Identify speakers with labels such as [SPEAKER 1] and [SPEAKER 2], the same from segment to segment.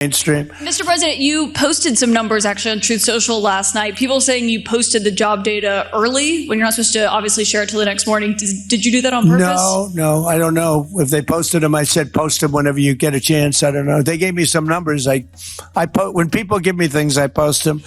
[SPEAKER 1] mainstream.
[SPEAKER 2] Mr. President, you posted some numbers actually on Truth Social last night. People saying you posted the job data early when you're not supposed to obviously share it till the next morning. Did you do that on purpose?
[SPEAKER 1] No, I don't know. If they posted them, I said post them whenever you get a chance. I don't know. They gave me some numbers. When people give me things, I post them.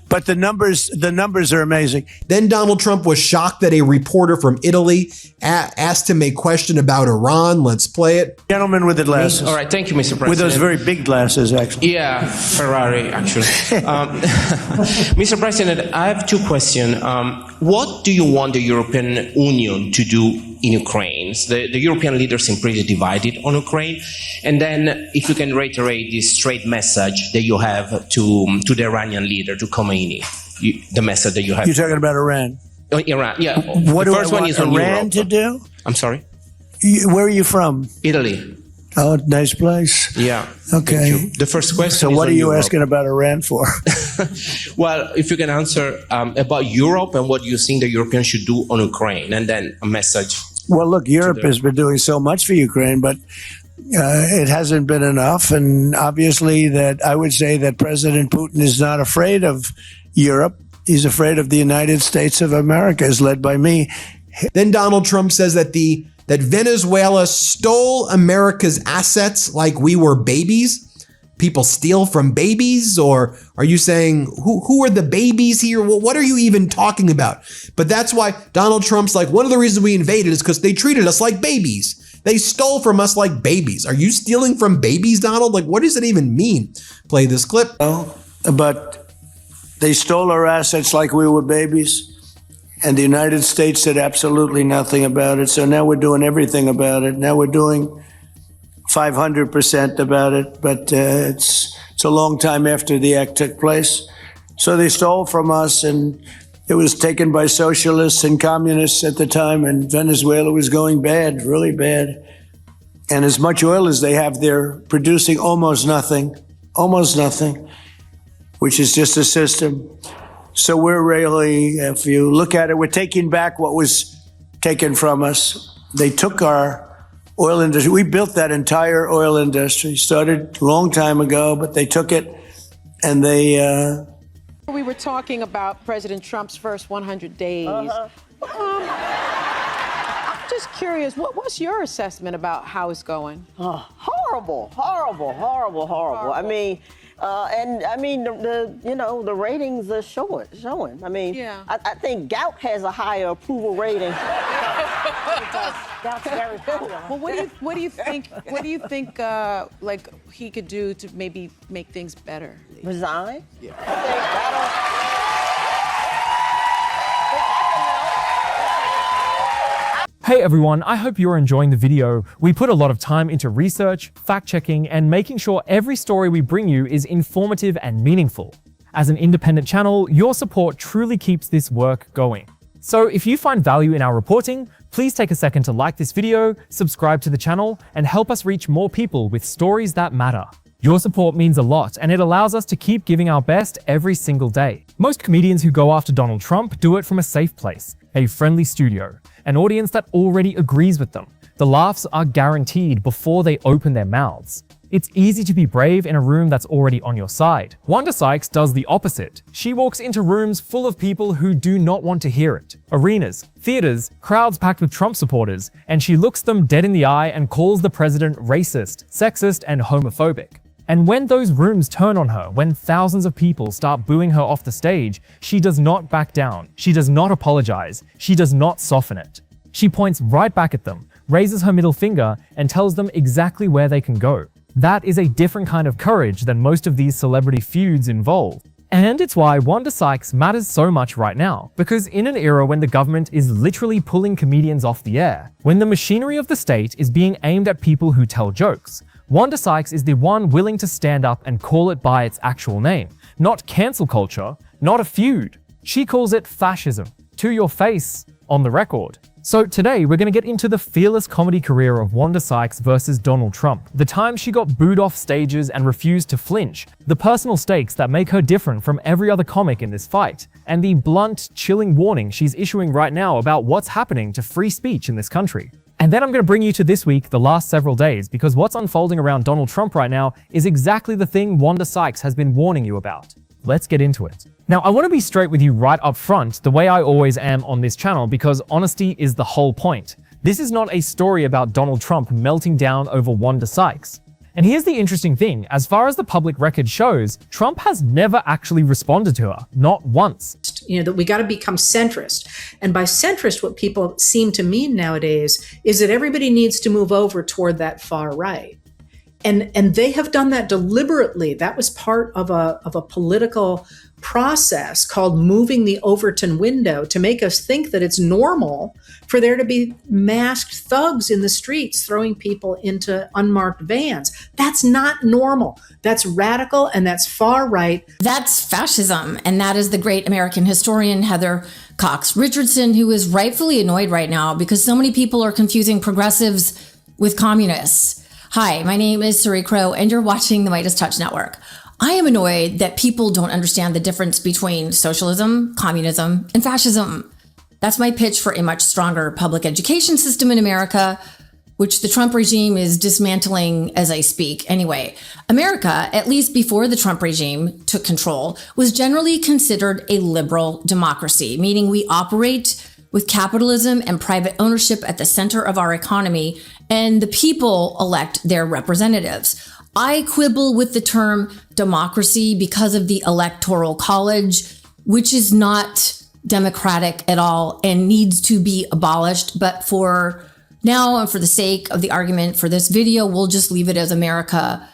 [SPEAKER 1] But the numbers are amazing.
[SPEAKER 3] Then Donald Trump was shocked that a reporter from Italy asked him a question about Iran. Let's play it.
[SPEAKER 1] Gentleman with the glasses.
[SPEAKER 4] All right, thank you, Mr. President.
[SPEAKER 1] With those very big glasses, actually.
[SPEAKER 4] Yeah, Ferrari, actually. Mr. President, I have two questions. What do you want the European Union to do in Ukraine? The European leaders seem pretty divided on Ukraine. And then if you can reiterate this straight message that you have to the Iranian leader, to Khomeini, the message that you have.
[SPEAKER 1] You're talking about Iran?
[SPEAKER 4] Iran, yeah.
[SPEAKER 1] What
[SPEAKER 4] the
[SPEAKER 1] do
[SPEAKER 4] first
[SPEAKER 1] I
[SPEAKER 4] one
[SPEAKER 1] want
[SPEAKER 4] is on
[SPEAKER 1] Iran
[SPEAKER 4] Europe.
[SPEAKER 1] to do?
[SPEAKER 4] I'm sorry?
[SPEAKER 1] Where are you from?
[SPEAKER 4] Italy.
[SPEAKER 1] Oh, nice place.
[SPEAKER 4] Yeah.
[SPEAKER 1] Okay.
[SPEAKER 4] The first question
[SPEAKER 1] So
[SPEAKER 4] is
[SPEAKER 1] what
[SPEAKER 4] on
[SPEAKER 1] are you
[SPEAKER 4] Europe.
[SPEAKER 1] asking about Iran for?
[SPEAKER 4] Well, if you can answer about Europe and what you think the Europeans should do on Ukraine, and then a message.
[SPEAKER 1] Well, look, Europe has been doing so much for Ukraine, but it hasn't been enough. And obviously that I would say that President Putin is not afraid of Europe. He's afraid of the United States of America, is led by me.
[SPEAKER 3] Then Donald Trump says that that Venezuela stole America's assets like we were babies. People steal from babies? Or are you saying, who are the babies here? Well, what are you even talking about? But that's why Donald Trump's like, one of the reasons we invaded is because they treated us like babies. They stole from us like babies. Are you stealing from babies, Donald? Like, what does it even mean? Play this clip.
[SPEAKER 1] Oh, but they stole our assets like we were babies. And the United States did absolutely nothing about it. So now we're doing everything about it. Now we're doing 500% about it, but it's a long time after the act took place. So they stole from us, and it was taken by socialists and communists at the time, and Venezuela was going bad, really bad. And as much oil as they have, they're producing almost nothing, which is just a system. So we're really, if you look at it, we're taking back what was taken from us. They took our oil industry. We built that entire oil industry. Started a long time ago, but they took it and they...
[SPEAKER 5] We were talking about President Trump's first 100 days. I'm just curious, what's your assessment about how it's going?
[SPEAKER 6] Horrible. I mean, the ratings are showing. I mean,
[SPEAKER 5] Yeah.
[SPEAKER 6] I think Gout has a higher approval rating. Gout's very popular.
[SPEAKER 5] Well, what do you think? What do you think? Like he could do to maybe make things better?
[SPEAKER 6] Resign? Yeah.
[SPEAKER 7] Hey everyone, I hope you're enjoying the video. We put a lot of time into research, fact-checking, and making sure every story we bring you is informative and meaningful. As an independent channel, your support truly keeps this work going. So if you find value in our reporting, please take a second to like this video, subscribe to the channel, and help us reach more people with stories that matter. Your support means a lot, and it allows us to keep giving our best every single day. Most comedians who go after Donald Trump do it from a safe place, a friendly studio, an audience that already agrees with them. The laughs are guaranteed before they open their mouths. It's easy to be brave in a room that's already on your side. Wanda Sykes does the opposite. She walks into rooms full of people who do not want to hear it. Arenas, theaters, crowds packed with Trump supporters, and she looks them dead in the eye and calls the president racist, sexist, and homophobic. And when those rooms turn on her, when thousands of people start booing her off the stage, she does not back down. She does not apologize. She does not soften it. She points right back at them, raises her middle finger, and tells them exactly where they can go. That is a different kind of courage than most of these celebrity feuds involve. And it's why Wanda Sykes matters so much right now, because in an era when the government is literally pulling comedians off the air, when the machinery of the state is being aimed at people who tell jokes, Wanda Sykes is the one willing to stand up and call it by its actual name. Not cancel culture, not a feud. She calls it fascism. To your face, on the record. So today we're going to get into the fearless comedy career of Wanda Sykes versus Donald Trump, the time she got booed off stages and refused to flinch, the personal stakes that make her different from every other comic in this fight, and the blunt, chilling warning she's issuing right now about what's happening to free speech in this country. And then I'm going to bring you to this week, the last several days, because what's unfolding around Donald Trump right now is exactly the thing Wanda Sykes has been warning you about. Let's get into it. Now, I want to be straight with you right up front, the way I always am on this channel, because honesty is the whole point. This is not a story about Donald Trump melting down over Wanda Sykes. And here's the interesting thing, as far as the public record shows, Trump has never actually responded to her, not once.
[SPEAKER 8] That we got to become centrist. And by centrist, what people seem to mean nowadays is that everybody needs to move over toward that far right. And they have done that deliberately. That was part of a political process called moving the Overton window to make us think that it's normal for there to be masked thugs in the streets throwing people into unmarked vans. That's not normal. That's radical and that's far right.
[SPEAKER 9] That's fascism. And that is the great American historian Heather Cox Richardson, who is rightfully annoyed right now because so many people are confusing progressives with communists. Hi, my name is Suri Crow, and you're watching the Midas Touch Network. I am annoyed that people don't understand the difference between socialism, communism, and fascism. That's my pitch for a much stronger public education system in America, which the Trump regime is dismantling as I speak. Anyway, America, at least before the Trump regime took control, was generally considered a liberal democracy, meaning we operate with capitalism and private ownership at the center of our economy, and the people elect their representatives. I quibble with the term democracy because of the Electoral College, which is not democratic at all and needs to be abolished. But for now, and for the sake of the argument for this video, we'll just leave it as America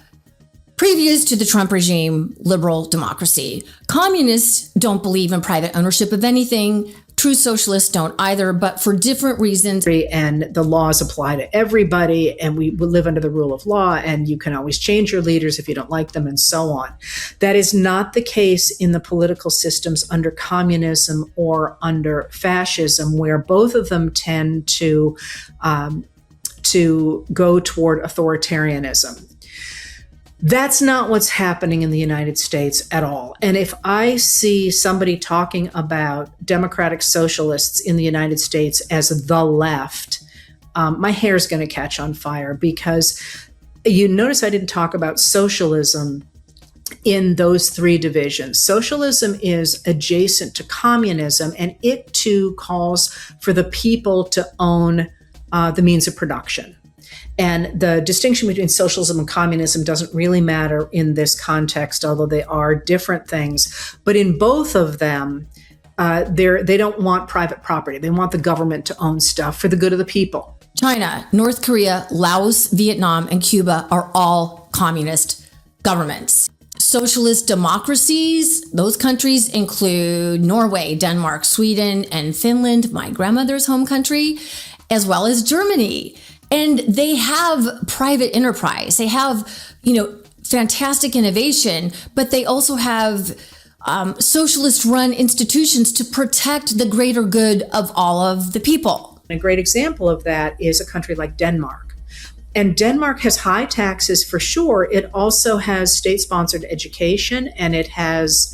[SPEAKER 9] previous to the Trump regime, liberal democracy. Communists don't believe in private ownership of anything. True socialists don't either, but for different reasons.
[SPEAKER 8] And the laws apply to everybody, and we live under the rule of law, and you can always change your leaders if you don't like them, and so on. That is not the case in the political systems under communism or under fascism, where both of them tend to go toward authoritarianism. That's not what's happening in the United States at all. And if I see somebody talking about democratic socialists in the United States as the left, my hair's going to catch on fire, because you notice I didn't talk about socialism in those three divisions. Socialism is adjacent to communism, and it too calls for the people to own the means of production. And the distinction between socialism and communism doesn't really matter in this context, although they are different things. But in both of them, they don't want private property. They want the government to own stuff for the good of the people.
[SPEAKER 9] China, North Korea, Laos, Vietnam, and Cuba are all communist governments. Socialist democracies, those countries include Norway, Denmark, Sweden, and Finland, my grandmother's home country, as well as Germany. And they have private enterprise. They have, fantastic innovation, but they also have socialist-run institutions to protect the greater good of all of the people.
[SPEAKER 8] A great example of that is a country like Denmark. And Denmark has high taxes for sure. It also has state-sponsored education, and it has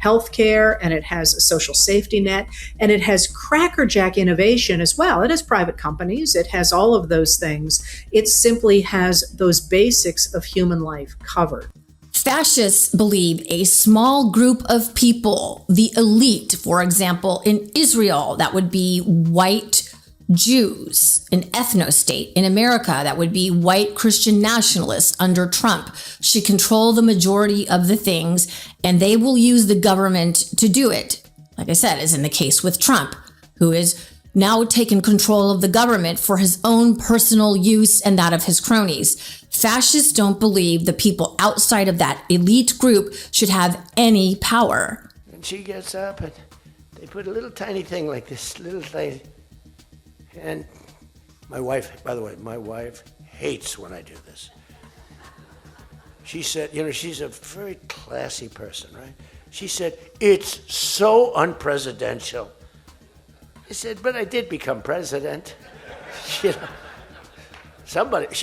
[SPEAKER 8] healthcare, and it has a social safety net, and it has crackerjack innovation as well. It has private companies. It has all of those things. It simply has those basics of human life covered.
[SPEAKER 9] Fascists believe a small group of people, the elite, for example, in Israel, that would be white Jews, an ethno-state. In America, that would be white Christian nationalists under Trump, should control the majority of the things, and they will use the government to do it. Like I said, as in the case with Trump, who is now taken control of the government for his own personal use and that of his cronies. Fascists don't believe the people outside of that elite group should have any power.
[SPEAKER 1] And she gets up and they put a little tiny thing like this, little thing. And my wife, by the way, my wife hates when I do this. She said, she's a very classy person, right? She said, it's so unpresidential. I said, but I did become president. She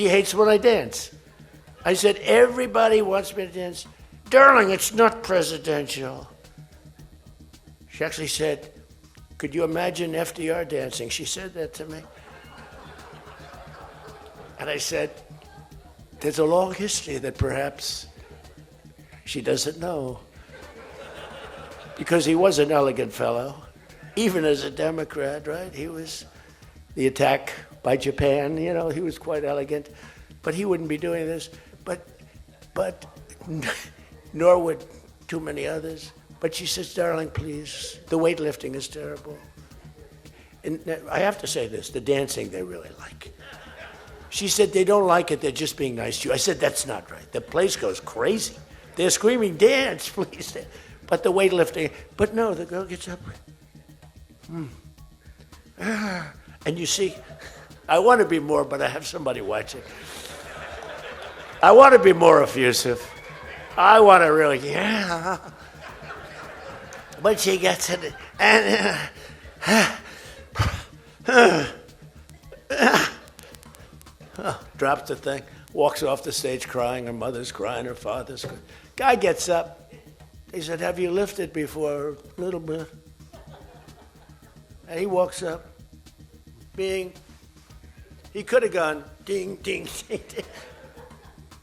[SPEAKER 1] hates when I dance. I said, everybody wants me to dance. Darling, it's not presidential. She actually said, could you imagine FDR dancing? She said that to me. And I said, there's a long history that perhaps she doesn't know. Because he was an elegant fellow, even as a Democrat, right? He was the attack by Japan, you know, he was quite elegant, but he wouldn't be doing this. But nor would too many others. But she says, darling, please, the weightlifting is terrible. And I have to say this, the dancing they really like. She said, they don't like it, they're just being nice to you. I said, that's not right. The place goes crazy. They're screaming, dance, please. But the weightlifting, but no, the girl gets up. And you see, I want to be more, but I have somebody watching. I want to be more effusive. I want to really, yeah. But she gets it, and drops the thing, walks off the stage crying. Her mother's crying, her father's crying. Guy gets up. He said, have you lifted before? A little bit. And he walks up, he could have gone ding, ding, ding, ding.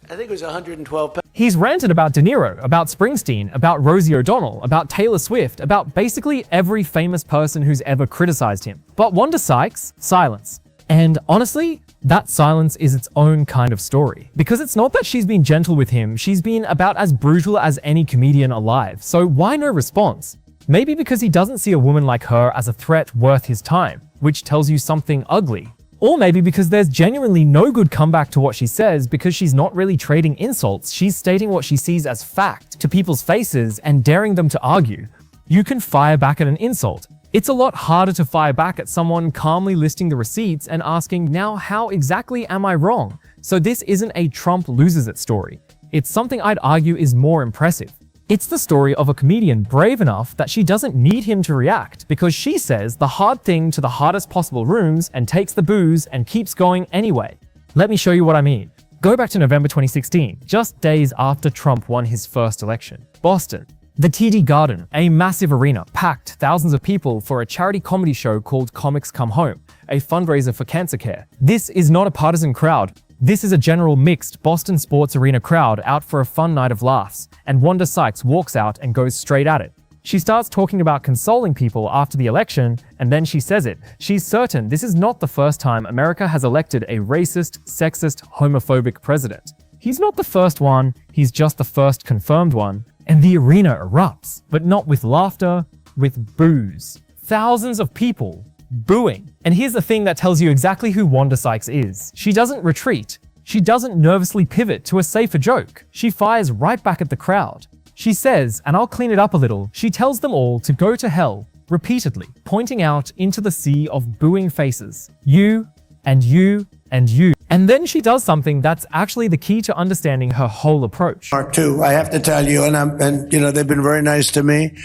[SPEAKER 1] I think it was 112 pounds.
[SPEAKER 7] He's ranted about De Niro, about Springsteen, about Rosie O'Donnell, about Taylor Swift, about basically every famous person who's ever criticized him. But Wanda Sykes, silence. And honestly, that silence is its own kind of story. Because it's not that she's been gentle with him, she's been about as brutal as any comedian alive. So why no response? Maybe because he doesn't see a woman like her as a threat worth his time, which tells you something ugly. Or maybe because there's genuinely no good comeback to what she says because she's not really trading insults, she's stating what she sees as fact to people's faces and daring them to argue. You can fire back at an insult. It's a lot harder to fire back at someone calmly listing the receipts and asking, now how exactly am I wrong? So this isn't a Trump loses it story. It's something I'd argue is more impressive. It's the story of a comedian brave enough that she doesn't need him to react because she says the hard thing to the hardest possible rooms and takes the booze and keeps going anyway. Let me show you what I mean. Go back to November 2016, just days after Trump won his first election. Boston. The TD Garden, a massive arena, packed thousands of people for a charity comedy show called Comics Come Home, a fundraiser for cancer care. This is not a partisan crowd. This is a general mixed Boston sports arena crowd out for a fun night of laughs, and Wanda Sykes walks out and goes straight at it. She starts talking about consoling people after the election, and then she says it. She's certain this is not the first time America has elected a racist, sexist, homophobic president. He's not the first one, he's just the first confirmed one, and the arena erupts, but not with laughter, with boos. Thousands of people booing. And here's the thing that tells you exactly who Wanda Sykes is. She doesn't retreat. She doesn't nervously pivot to a safer joke. She fires right back at the crowd. She says, and I'll clean it up a little, she tells them all to go to hell, repeatedly, pointing out into the sea of booing faces. You, and you, and you. And then she does something that's actually the key to understanding her whole approach.
[SPEAKER 1] Part two, I have to tell you, and you know, they've been very nice to me.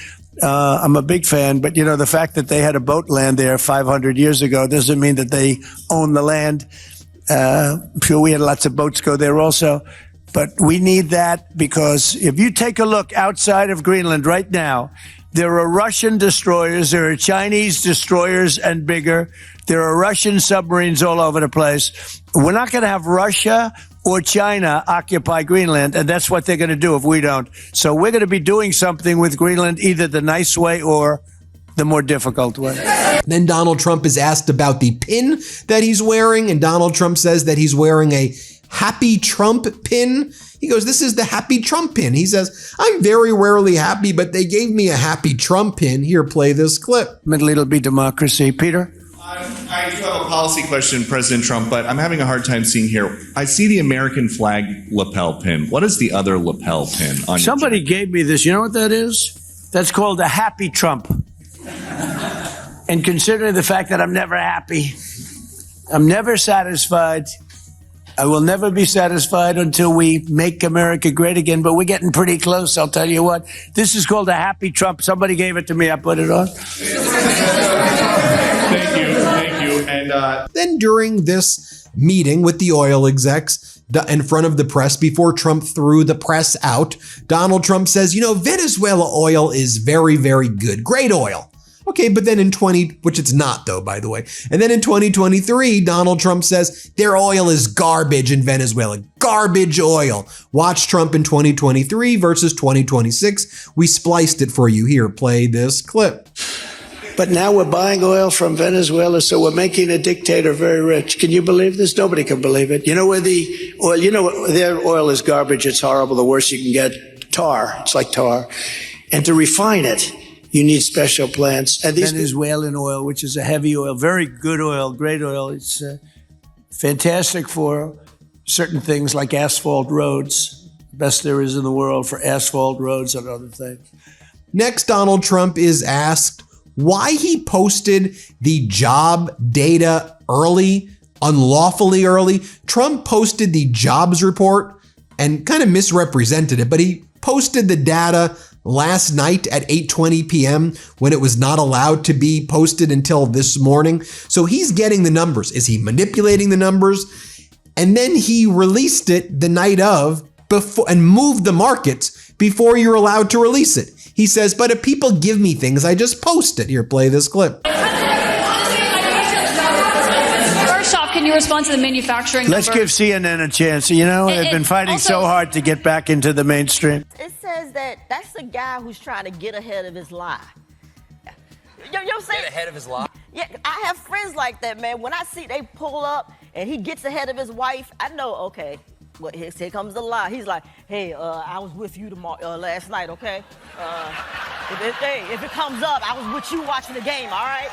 [SPEAKER 1] I'm a big fan, but you know, the fact that they had a boat land there 500 years ago doesn't mean that they own the land. I'm sure we had lots of boats go there also, but we need that because if you take a look outside of Greenland right now, there are Russian destroyers, there are Chinese destroyers and bigger, there are Russian submarines all over the place. We're not going to have Russia or China occupy Greenland, and that's what they're going to do if we don't. So we're going to be doing something with Greenland, either the nice way or the more difficult way.
[SPEAKER 3] Then Donald Trump is asked about the pin that he's wearing, and Donald Trump says that he's wearing a Happy Trump pin. He goes, this is the Happy Trump pin. He says, I'm very rarely happy, but they gave me a Happy Trump pin. Here, play this clip.
[SPEAKER 1] Middle it'll be democracy. Peter?
[SPEAKER 10] I do have a policy question, President Trump, but I'm having a hard time seeing here. I see the American flag lapel pin. What is the other lapel pin on
[SPEAKER 1] Somebody
[SPEAKER 10] your
[SPEAKER 1] gave me this. You know what that is? That's called a Happy Trump. And considering the fact that I'm never happy, I'm never satisfied, I will never be satisfied until we make America great again, but we're getting pretty close, I'll tell you what. This is called a Happy Trump. Somebody gave it to me, I put it on.
[SPEAKER 10] Thank you. And
[SPEAKER 3] Then during this meeting with the oil execs in front of the press before Trump threw the press out, Donald Trump says, you know, Venezuela oil is very, very good. Great oil. Okay, but then which it's not though, by the way. And then in 2023, Donald Trump says their oil is garbage in Venezuela. Garbage oil. Watch Trump in 2023 versus 2026. We spliced it for you here. Play this clip.
[SPEAKER 1] But now we're buying oil from Venezuela, so we're making a dictator very rich. Can you believe this? Nobody can believe it. You know where the oil, their oil is garbage. It's horrible. The worst you can get, tar. It's like tar. And to refine it, you need special plants. And these Venezuelan oil, which is a heavy oil, very good oil, great oil. It's fantastic for certain things like asphalt roads. Best there is in the world for asphalt roads and other things.
[SPEAKER 3] Next, Donald Trump is asked why he posted the job data early, unlawfully early. Trump posted the jobs report and kind of misrepresented it, but he posted the data last night at 8:20 p.m. when it was not allowed to be posted until this morning. So he's getting the numbers. Is he manipulating the numbers? And then he released it the night of before and moved the markets before you're allowed to release it. He says, but if people give me things, I just post it. Here, play this clip.
[SPEAKER 2] First off, can you respond to the manufacturing
[SPEAKER 1] Let's
[SPEAKER 2] number?
[SPEAKER 1] give CNN a chance. You know, they've been fighting so hard to get back into the mainstream.
[SPEAKER 6] It says that that's the guy who's trying to get ahead of his lie. You know what I'm saying?
[SPEAKER 11] Get ahead of his lie?
[SPEAKER 6] Yeah, I have friends like that, man. When I see they pull up and he gets ahead of his wife, I know, okay, well, here comes the lie. He's like, hey, I was with you last night, okay? If it comes up, I was with you watching the game, all right?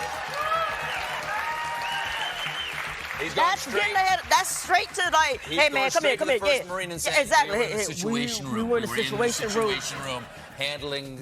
[SPEAKER 11] He's going
[SPEAKER 6] Getting ahead. That's straight to like, hey man, come here.
[SPEAKER 11] First Marine and saying,
[SPEAKER 6] exactly.
[SPEAKER 11] We were in the situation room.
[SPEAKER 6] We were in the situation room.
[SPEAKER 11] Handling,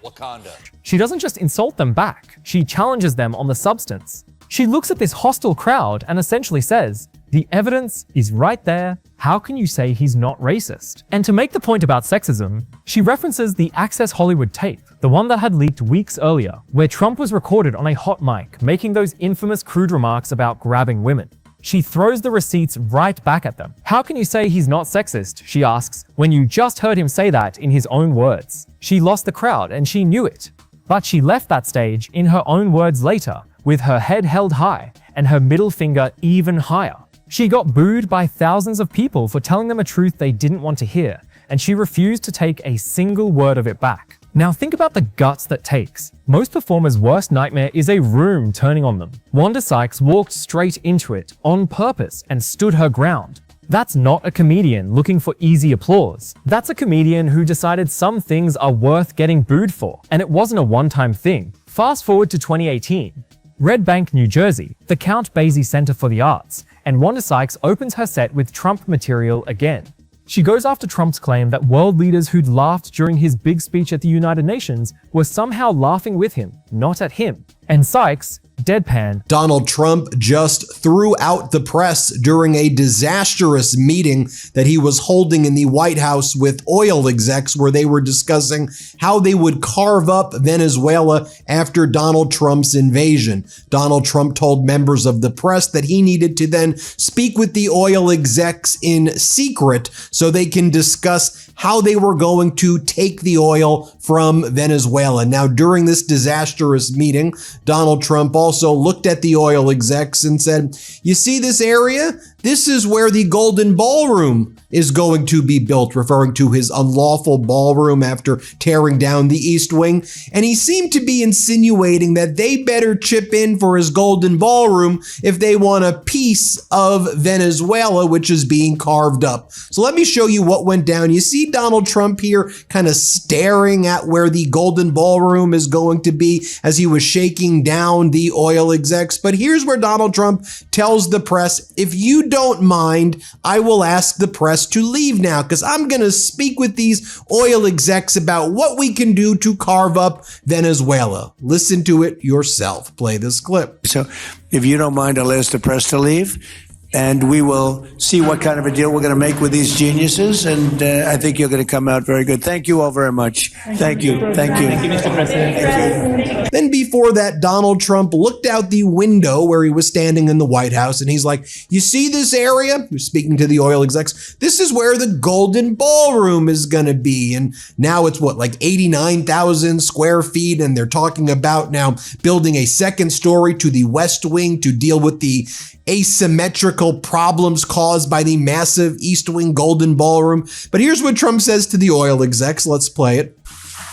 [SPEAKER 11] Wakanda.
[SPEAKER 7] She doesn't just insult them back, she challenges them on the substance. She looks at this hostile crowd and essentially says, the evidence is right there. How can you say he's not racist? And to make the point about sexism, she references the Access Hollywood tape, the one that had leaked weeks earlier, where Trump was recorded on a hot mic making those infamous crude remarks about grabbing women. She throws the receipts right back at them. How can you say he's not sexist, she asks, when you just heard him say that in his own words? She lost the crowd and she knew it. But she left that stage in her own words later, with her head held high and her middle finger even higher. She got booed by thousands of people for telling them a truth they didn't want to hear, and she refused to take a single word of it back. Now think about the guts that takes. Most performers' worst nightmare is a room turning on them. Wanda Sykes walked straight into it on purpose and stood her ground. That's not a comedian looking for easy applause. That's a comedian who decided some things are worth getting booed for, and it wasn't a one-time thing. Fast forward to 2018. Red Bank, New Jersey, the Count Basie Center for the Arts, and Wanda Sykes opens her set with Trump material again. She goes after Trump's claim that world leaders who'd laughed during his big speech at the United Nations were somehow laughing with him, not at him. And Sykes, deadpan,
[SPEAKER 3] Donald Trump just threw out the press during a disastrous meeting that he was holding in the White House with oil execs where they were discussing how they would carve up Venezuela after Donald Trump's invasion. Donald Trump told members of the press that he needed to then speak with the oil execs in secret so they can discuss how they were going to take the oil from Venezuela. Now, during this disastrous meeting, Donald Trump also looked at the oil execs and said, you see this area? This is where the Golden Ballroom is going to be built, referring to his unlawful ballroom after tearing down the East Wing. And he seemed to be insinuating that they better chip in for his Golden Ballroom if they want a piece of Venezuela, which is being carved up. So let me show you what went down. You see Donald Trump here kind of staring at where the Golden Ballroom is going to be as he was shaking down the oil execs. But here's where Donald Trump tells the press, if you don't mind, I will ask the press to leave now because I'm going to speak with these oil execs about what we can do to carve up Venezuela. Listen to it yourself. Play this clip.
[SPEAKER 1] So if you don't mind, I'll ask the press to leave and we will see what kind of a deal we're going to make with these geniuses. And I think you're going to come out very good. Thank you all very much. Thank you. Thank you.
[SPEAKER 12] Thank you, Mr. President.
[SPEAKER 1] Thank you.
[SPEAKER 3] Then before that, Donald Trump looked out the window where he was standing in the White House and he's like, you see this area? He was speaking to the oil execs. This is where the Golden Ballroom is going to be. And now it's what, like 89,000 square feet. And they're talking about now building a second story to the West Wing to deal with the asymmetrical problems caused by the massive East Wing Golden Ballroom. But here's what Trump says to the oil execs. Let's play it.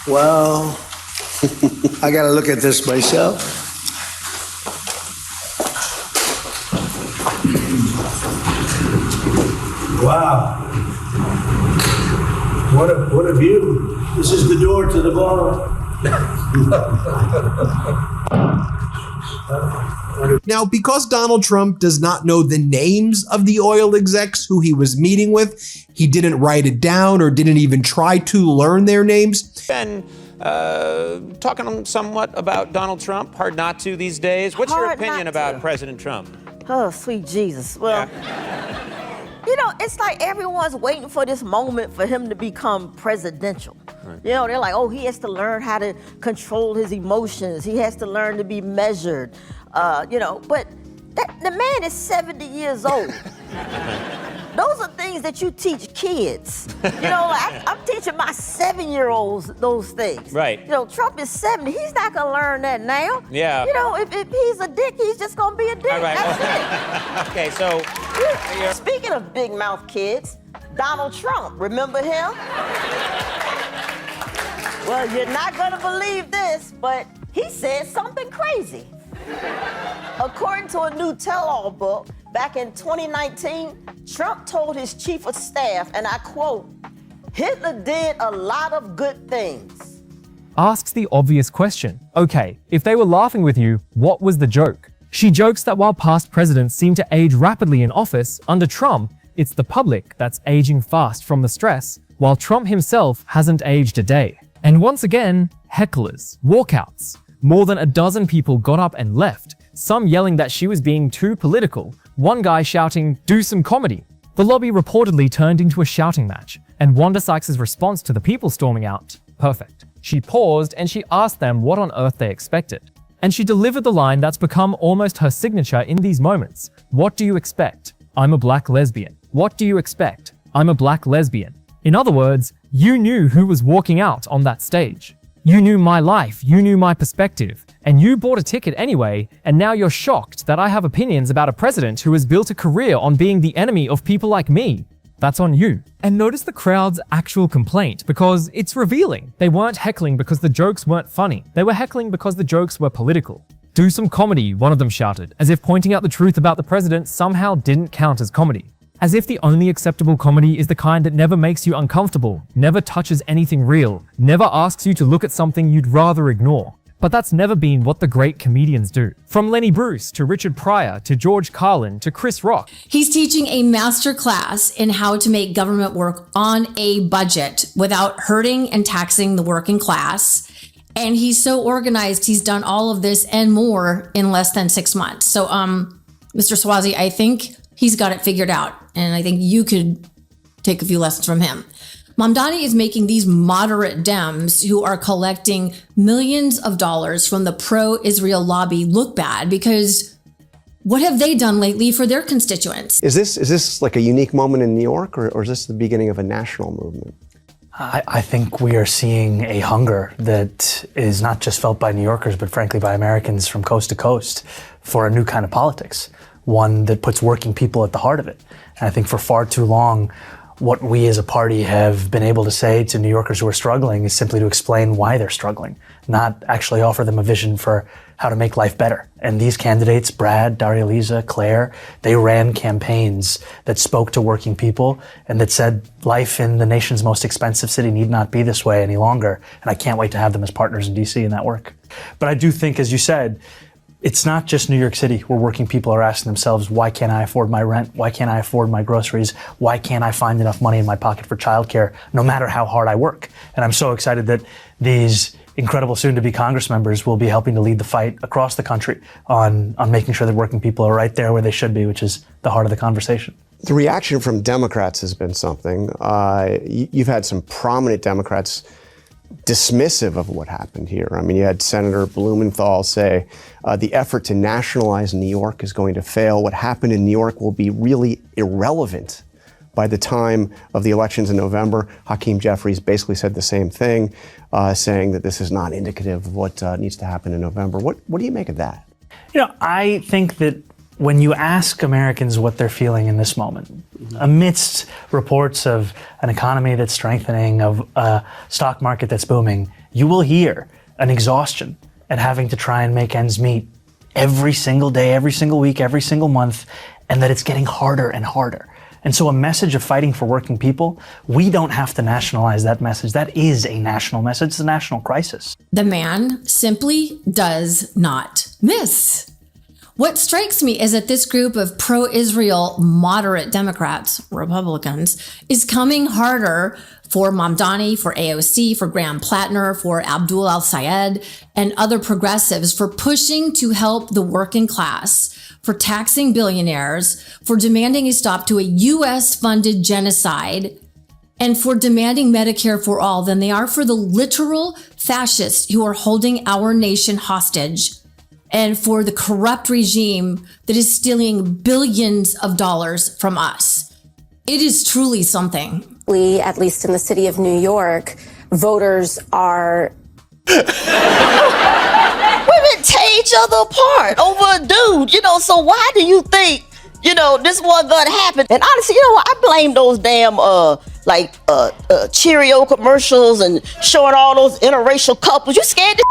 [SPEAKER 1] Well, I got to look at this myself. Wow. What a view. This is the door to the ballroom.
[SPEAKER 3] Now, because Donald Trump does not know the names of the oil execs who he was meeting with, he didn't write it down or didn't even try to learn their names.
[SPEAKER 12] And talking somewhat about Donald Trump, hard not to these days. What's your opinion about President Trump?
[SPEAKER 6] Oh, sweet Jesus. Well, you know, it's like everyone's waiting for this moment for him to become presidential. Right. You know, they're like, oh, he has to learn how to control his emotions. He has to learn to be measured. You know, but the man is 70 years old. Those are things that you teach kids. You know, I'm teaching my 7-year-olds those things.
[SPEAKER 12] Right.
[SPEAKER 6] You know, Trump is 70. He's not going to learn that now.
[SPEAKER 12] Yeah.
[SPEAKER 6] You know, if he's a dick, he's just going to be a dick.
[SPEAKER 12] All right.
[SPEAKER 6] That's it.
[SPEAKER 12] Okay, so...
[SPEAKER 6] Speaking of big mouth kids, Donald Trump, remember him? Well, you're not going to believe this, but he said something crazy. According to a new tell-all book, back in 2019, Trump told his chief of staff, and I quote, Hitler did a lot of good things.
[SPEAKER 7] Asks the obvious question. Okay, if they were laughing with you, what was the joke? She jokes that while past presidents seem to age rapidly in office, under Trump, it's the public that's aging fast from the stress, while Trump himself hasn't aged a day. And once again, hecklers, walkouts. More than a dozen people got up and left, some yelling that she was being too political, one guy shouting, "Do some comedy." The lobby reportedly turned into a shouting match, and Wanda Sykes' response to the people storming out, perfect. She paused and she asked them what on earth they expected. And she delivered the line that's become almost her signature in these moments. What do you expect? I'm a black lesbian. What do you expect? I'm a black lesbian. In other words, you knew who was walking out on that stage. You knew my life, you knew my perspective, and you bought a ticket anyway, and now you're shocked that I have opinions about a president who has built a career on being the enemy of people like me. That's on you. And notice the crowd's actual complaint, because it's revealing. They weren't heckling because the jokes weren't funny. They were heckling because the jokes were political. Do some comedy, one of them shouted, as if pointing out the truth about the president somehow didn't count as comedy. As if the only acceptable comedy is the kind that never makes you uncomfortable, never touches anything real, never asks you to look at something you'd rather ignore. But that's never been what the great comedians do. From Lenny Bruce to Richard Pryor to George Carlin to Chris Rock.
[SPEAKER 9] He's teaching a master class in how to make government work on a budget without hurting and taxing the working class. And he's so organized, he's done all of this and more in less than 6 months. So, Mr. Swazi, I think he's got it figured out. And I think you could take a few lessons from him. Mamdani is making these moderate Dems who are collecting millions of dollars from the pro-Israel lobby look bad, because what have they done lately for their constituents?
[SPEAKER 13] Is this like a unique moment in New York, or is this the beginning of a national movement?
[SPEAKER 14] I think we are seeing a hunger that is not just felt by New Yorkers, but frankly by Americans from coast to coast for a new kind of politics, one that puts working people at the heart of it. And I think for far too long, what we as a party have been able to say to New Yorkers who are struggling is simply to explain why they're struggling, not actually offer them a vision for how to make life better. And these candidates, Brad, Daria Lisa, Claire, they ran campaigns that spoke to working people and that said life in the nation's most expensive city need not be this way any longer. And I can't wait to have them as partners in DC in that work. But I do think, as you said, it's not just New York City where working people are asking themselves, why can't I afford my rent? Why can't I afford my groceries? Why can't I find enough money in my pocket for childcare, no matter how hard I work? And I'm so excited that these incredible soon-to-be Congress members will be helping to lead the fight across the country on making sure that working people are right there where they should be, which is the heart of the conversation.
[SPEAKER 13] The reaction from Democrats has been something. You've had some prominent Democrats dismissive of what happened here. I mean, you had Senator Blumenthal say the effort to nationalize New York is going to fail. What happened in New York will be really irrelevant by the time of the elections in November. Hakeem Jeffries basically said the same thing, saying that this is not indicative of what needs to happen in November. What do you make of that?
[SPEAKER 14] You know, I think that when you ask Americans what they're feeling in this moment, amidst reports of an economy that's strengthening, of a stock market that's booming, you will hear an exhaustion at having to try and make ends meet every single day, every single week, every single month, and that it's getting harder and harder. And so a message of fighting for working people, we don't have to nationalize that message. That is a national message. It's a national crisis.
[SPEAKER 9] The man simply does not miss. What strikes me is that this group of pro-Israel moderate Democrats, Republicans, is coming harder for Mamdani, for AOC, for Graham Plattner, for Abdul al-Sayed, and other progressives for pushing to help the working class, for taxing billionaires, for demanding a stop to a U.S.-funded genocide, and for demanding Medicare for all than they are for the literal fascists who are holding our nation hostage, and for the corrupt regime that is stealing billions of dollars from us. It is truly something.
[SPEAKER 15] We, at least in the city of New York, voters are...
[SPEAKER 6] Women tear each other apart over a dude, so why do you think, this wasn't gonna happen? And honestly, I blame those damn, Cheerio commercials and showing all those interracial couples. You scared the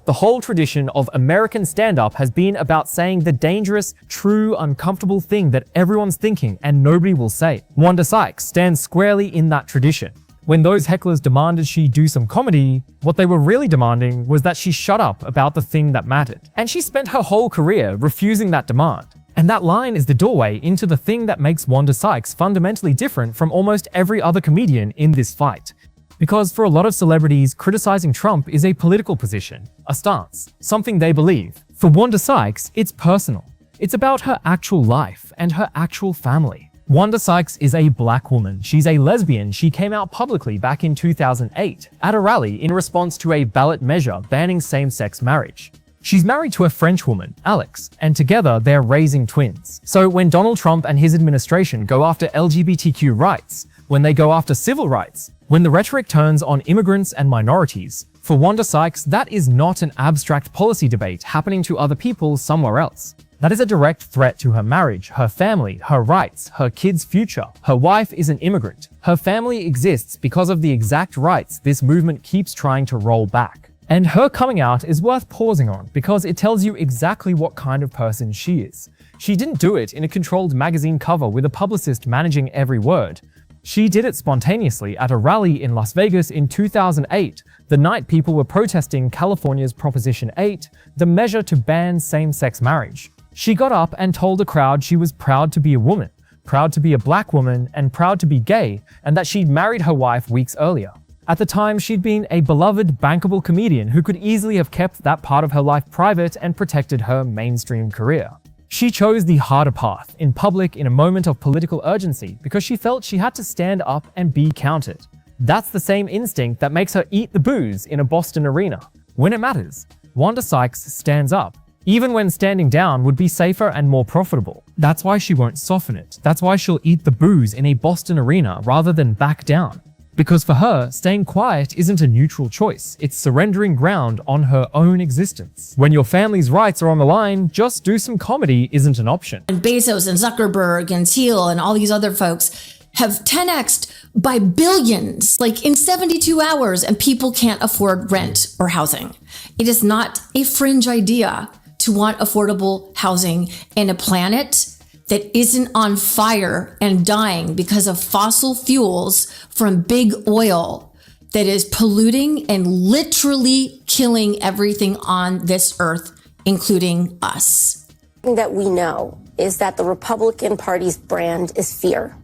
[SPEAKER 7] The whole tradition of American stand-up has been about saying the dangerous, true, uncomfortable thing that everyone's thinking and nobody will say. Wanda Sykes stands squarely in that tradition. When those hecklers demanded she do some comedy, what they were really demanding was that she shut up about the thing that mattered. And she spent her whole career refusing that demand. And that line is the doorway into the thing that makes Wanda Sykes fundamentally different from almost every other comedian in this fight. Because for a lot of celebrities, criticizing Trump is a political position, a stance, something they believe. For Wanda Sykes, it's personal. It's about her actual life and her actual family. Wanda Sykes is a black woman. She's a lesbian. She came out publicly back in 2008 at a rally in response to a ballot measure banning same-sex marriage. She's married to a French woman, Alex, and together they're raising twins. So when Donald Trump and his administration go after LGBTQ rights, when they go after civil rights, when the rhetoric turns on immigrants and minorities, for Wanda Sykes, that is not an abstract policy debate happening to other people somewhere else. That is a direct threat to her marriage, her family, her rights, her kids' future. Her wife is an immigrant. Her family exists because of the exact rights this movement keeps trying to roll back. And her coming out is worth pausing on because it tells you exactly what kind of person she is. She didn't do it in a controlled magazine cover with a publicist managing every word. She did it spontaneously at a rally in Las Vegas in 2008, the night people were protesting California's Proposition 8, the measure to ban same-sex marriage. She got up and told a crowd she was proud to be a woman, proud to be a black woman, and proud to be gay, and that she'd married her wife weeks earlier. At the time, she'd been a beloved, bankable comedian who could easily have kept that part of her life private and protected her mainstream career. She chose the harder path in public in a moment of political urgency because she felt she had to stand up and be counted. That's the same instinct that makes her eat the booze in a Boston arena. When it matters, Wanda Sykes stands up, even when standing down would be safer and more profitable. That's why she won't soften it. That's why she'll eat the booze in a Boston arena rather than back down. Because for her, staying quiet isn't a neutral choice. It's surrendering ground on her own existence. When your family's rights are on the line, just do some comedy isn't an option.
[SPEAKER 9] And Bezos and Zuckerberg and Thiel and all these other folks have 10x'd by billions, like in 72 hours, and people can't afford rent or housing. It is not a fringe idea to want affordable housing in a planet that isn't on fire and dying because of fossil fuels from big oil that is polluting and literally killing everything on this earth, including us.
[SPEAKER 15] One thing that we know is that the Republican Party's brand is fear.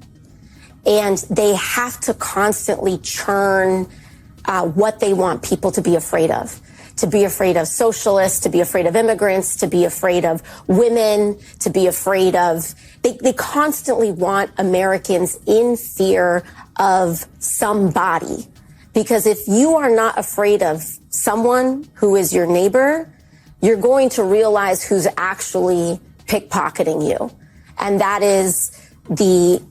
[SPEAKER 15] And they have to constantly churn what they want people to be afraid of. To be afraid of socialists, to be afraid of immigrants, to be afraid of women, to be afraid of... They constantly want Americans in fear of somebody Because if you are not afraid of someone who is your neighbor, you're going to realize who's actually pickpocketing you. And that is the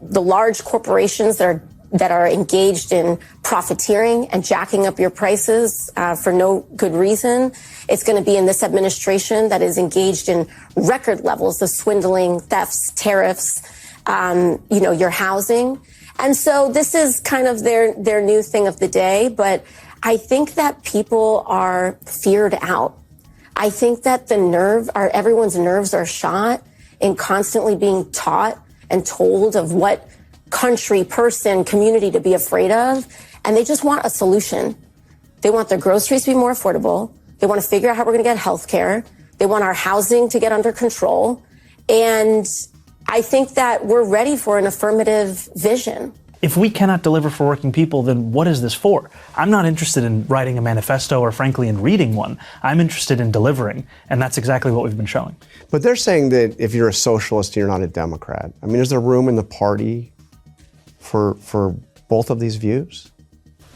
[SPEAKER 15] large corporations that are engaged in profiteering and jacking up your prices for no good reason. It's going to be in this administration that is engaged in record levels of swindling, thefts, tariffs, your housing. And so this is kind of their new thing of the day. But I think that people are feared out. I think that everyone's nerves are shot in constantly being taught and told of what country, person, community to be afraid of. And they just want a solution. They want their groceries to be more affordable. They want to figure out how we're going to get health care. They want our housing to get under control. And I think that we're ready for an affirmative vision.
[SPEAKER 14] If we cannot deliver for working people, then what is this for? I'm not interested in writing a manifesto or frankly in reading one. I'm interested in delivering, and that's exactly what we've been showing.
[SPEAKER 13] But they're saying that if you're a socialist, you're not a Democrat. I mean, is there room in the party for both of these views?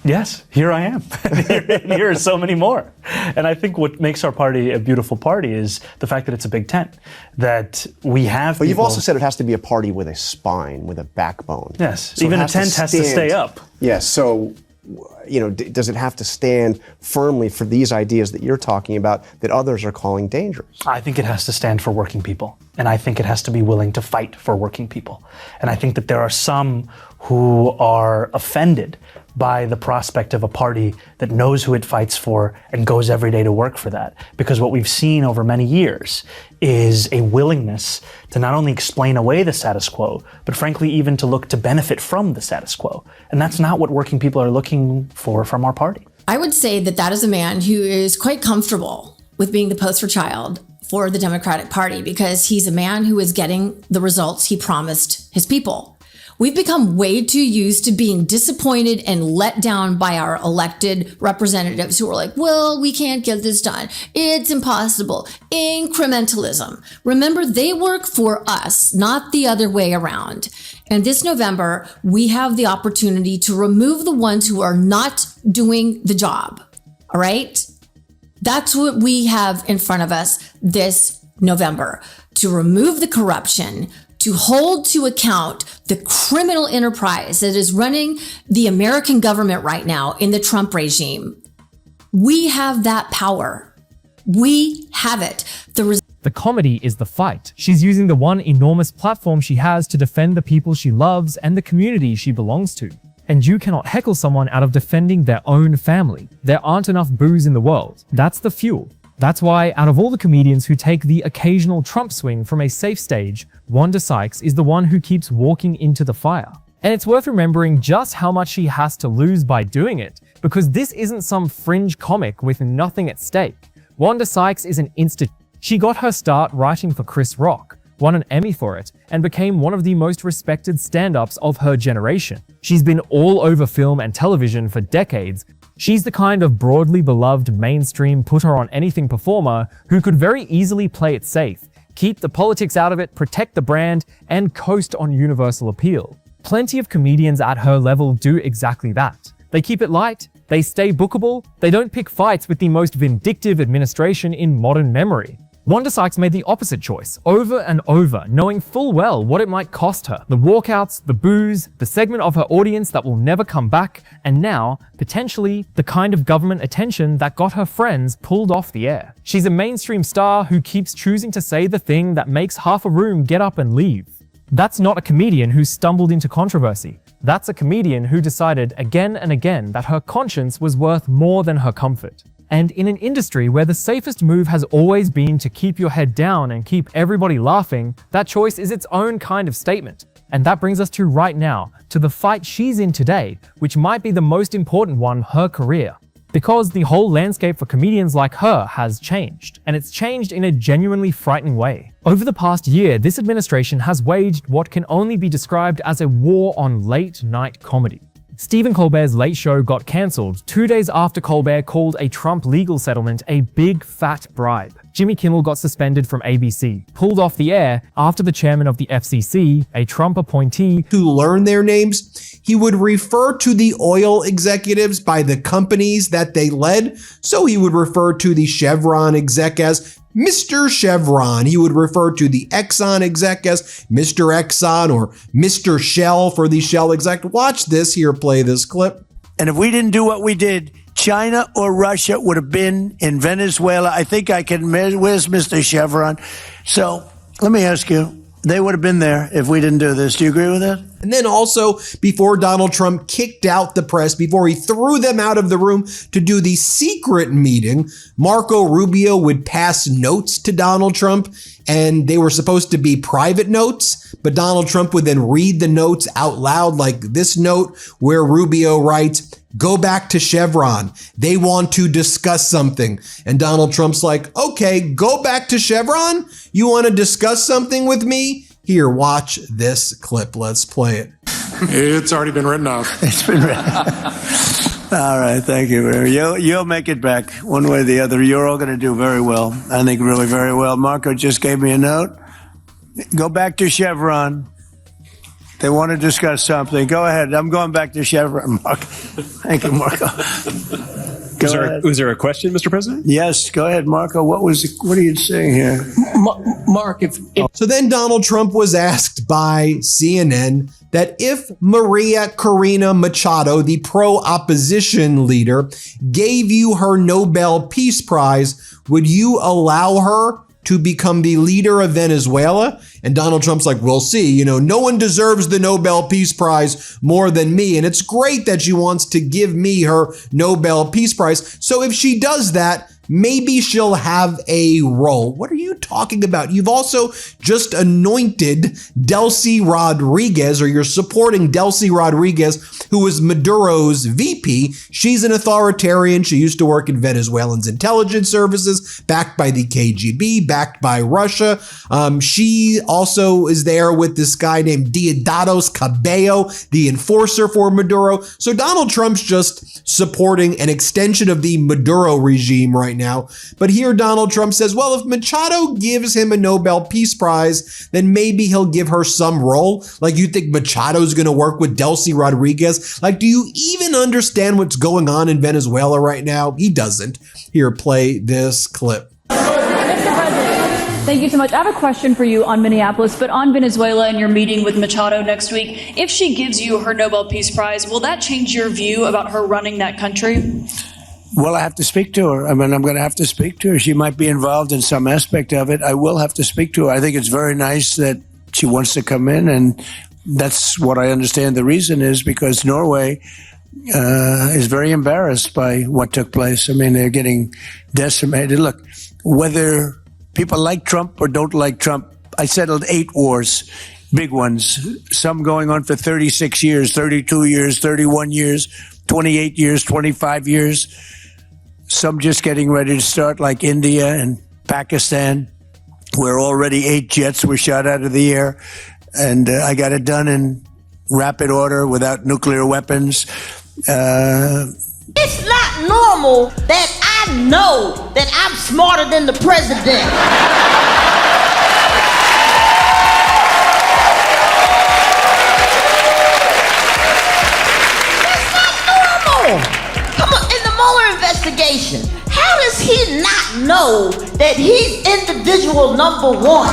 [SPEAKER 14] Yes, here I am. Here are so many more. And I think what makes our party a beautiful party is the fact that it's a big tent, that we have
[SPEAKER 13] But you've also said it has to be a party with a spine, with a backbone.
[SPEAKER 14] Yes,
[SPEAKER 13] So
[SPEAKER 14] even
[SPEAKER 13] it
[SPEAKER 14] a tent has to stay up.
[SPEAKER 13] Yes, so, does it have to stand firmly for these ideas that you're talking about that others are calling dangerous?
[SPEAKER 14] I think it has to stand for working people. And I think it has to be willing to fight for working people. And I think that there are some who are offended by the prospect of a party that knows who it fights for and goes every day to work for that. Because what we've seen over many years is a willingness to not only explain away the status quo, but frankly even to look to benefit from the status quo. And that's not what working people are looking for from our party.
[SPEAKER 9] I would say that is a man who is quite comfortable with being the poster child for the Democratic Party because he's a man who is getting the results he promised his people. We've become way too used to being disappointed and let down by our elected representatives who are like, well, we can't get this done. It's impossible. Incrementalism. Remember, they work for us, not the other way around. And this November, we have the opportunity to remove the ones who are not doing the job. All right? That's what we have in front of us this November. To remove the corruption, to hold to account the criminal enterprise that is running the American government right now in the Trump regime. We have that power. We have it.
[SPEAKER 7] The comedy is the fight. She's using the one enormous platform she has to defend the people she loves and the community she belongs to. And you cannot heckle someone out of defending their own family. There aren't enough boos in the world. That's the fuel. That's why, out of all the comedians who take the occasional Trump swing from a safe stage, Wanda Sykes is the one who keeps walking into the fire. And it's worth remembering just how much she has to lose by doing it, because this isn't some fringe comic with nothing at stake. Wanda Sykes is an She got her start writing for Chris Rock, won an Emmy for it, and became one of the most respected stand-ups of her generation. She's been all over film and television for decades. She's the kind of broadly beloved mainstream put-her-on-anything performer who could very easily play it safe, keep the politics out of it, protect the brand, and coast on universal appeal. Plenty of comedians at her level do exactly that. They keep it light, they stay bookable, they don't pick fights with the most vindictive administration in modern memory. Wanda Sykes made the opposite choice, over and over, knowing full well what it might cost her. The walkouts, the boos, the segment of her audience that will never come back, and now, potentially, the kind of government attention that got her friends pulled off the air. She's a mainstream star who keeps choosing to say the thing that makes half a room get up and leave. That's not a comedian who stumbled into controversy. That's a comedian who decided again and again that her conscience was worth more than her comfort. And in an industry where the safest move has always been to keep your head down and keep everybody laughing, that choice is its own kind of statement. And that brings us to right now, to the fight she's in today, which might be the most important one in her career. Because the whole landscape for comedians like her has changed, and it's changed in a genuinely frightening way. Over the past year, this administration has waged what can only be described as a war on late-night comedy. Stephen Colbert's Late Show got cancelled 2 days after Colbert called a Trump legal settlement a big fat bribe. Jimmy Kimmel got suspended from ABC, pulled off the air after the chairman of the FCC, a Trump appointee,
[SPEAKER 3] to learn their names. he would refer to the oil executives by the companies that they led. So he would refer to the Chevron exec as Mr. Chevron. He would refer to the Exxon exec as Mr. Exxon or Mr. Shell for the Shell exec. Watch this here, play this clip.
[SPEAKER 1] And if we didn't do what we did, China or Russia would have been in Venezuela. I think I can, where's Mr. Chevron? So let me ask you, they would have been there if we didn't do this. Do you agree with that?
[SPEAKER 3] And then also, before Donald Trump kicked out the press, before he threw them out of the room to do the secret meeting, Marco Rubio would pass notes to Donald Trump, and they were supposed to be private notes, but Donald Trump would then read the notes out loud, like this note where Rubio writes, "Go back to Chevron. They want to discuss something." And Donald Trump's like, okay, go back to Chevron? You want to discuss something with me? Here, watch this clip. Let's play it.
[SPEAKER 16] It's already been written off.
[SPEAKER 1] It's been written. All right, thank you. You'll make it back one way or the other. You're all going to do very well. I think really very well. Marco just gave me a note. Go back to Chevron. They want to discuss something. Go ahead. I'm going back to Chevron, Marco. Thank you, Marco.
[SPEAKER 17] Was there a question, Mr. President?
[SPEAKER 1] Yes, go ahead, Marco. What are you saying here?
[SPEAKER 3] Mark, So then Donald Trump was asked by CNN that if Maria Corina Machado, the pro-opposition leader, gave you her Nobel Peace Prize, would you allow her to become the leader of Venezuela? And Donald Trump's like, we'll see. You know, no one deserves the Nobel Peace Prize more than me. And it's great that she wants to give me her Nobel Peace Prize. So if she does that, maybe she'll have a role. What are you talking about? You've also just anointed Delcy Rodriguez, or you're supporting Delcy Rodriguez, who was Maduro's VP. She's an authoritarian. She used to work in Venezuelan's intelligence services, backed by the KGB, backed by Russia. She also is there with this guy named Diosdado Cabello, the enforcer for Maduro. So Donald Trump's just supporting an extension of the Maduro regime right now. But here Donald Trump says, well, if Machado gives him a Nobel Peace Prize, then maybe he'll give her some role. Like, you think Machado's going to work with Delcy Rodriguez? Like, do you even understand what's going on in Venezuela right now? He doesn't. Here, play this clip.
[SPEAKER 2] Thank you so much. I have a question for you on Minneapolis, but on Venezuela and your meeting with Machado next week. If she gives you her Nobel Peace Prize, will that change your view about her running that country?
[SPEAKER 1] Well, I have to speak to her. I mean, I'm going to have to speak to her. She might be involved in some aspect of it. I will have to speak to her. I think it's very nice that she wants to come in, and that's what I understand the reason is, because Norway is very embarrassed by what took place. I mean, they're getting decimated. Look, whether people like Trump or don't like Trump, I settled 8 wars, big ones, some going on for 36 years, 32 years, 31 years, 28 years, 25 years. Some just getting ready to start, like India and Pakistan, where already 8 jets were shot out of the air. And I got it done in rapid order without nuclear weapons.
[SPEAKER 6] It's not normal that I know that I'm smarter than the president. That's not normal. Come on, in the Mueller investigation, how does he not know that he's individual number 1?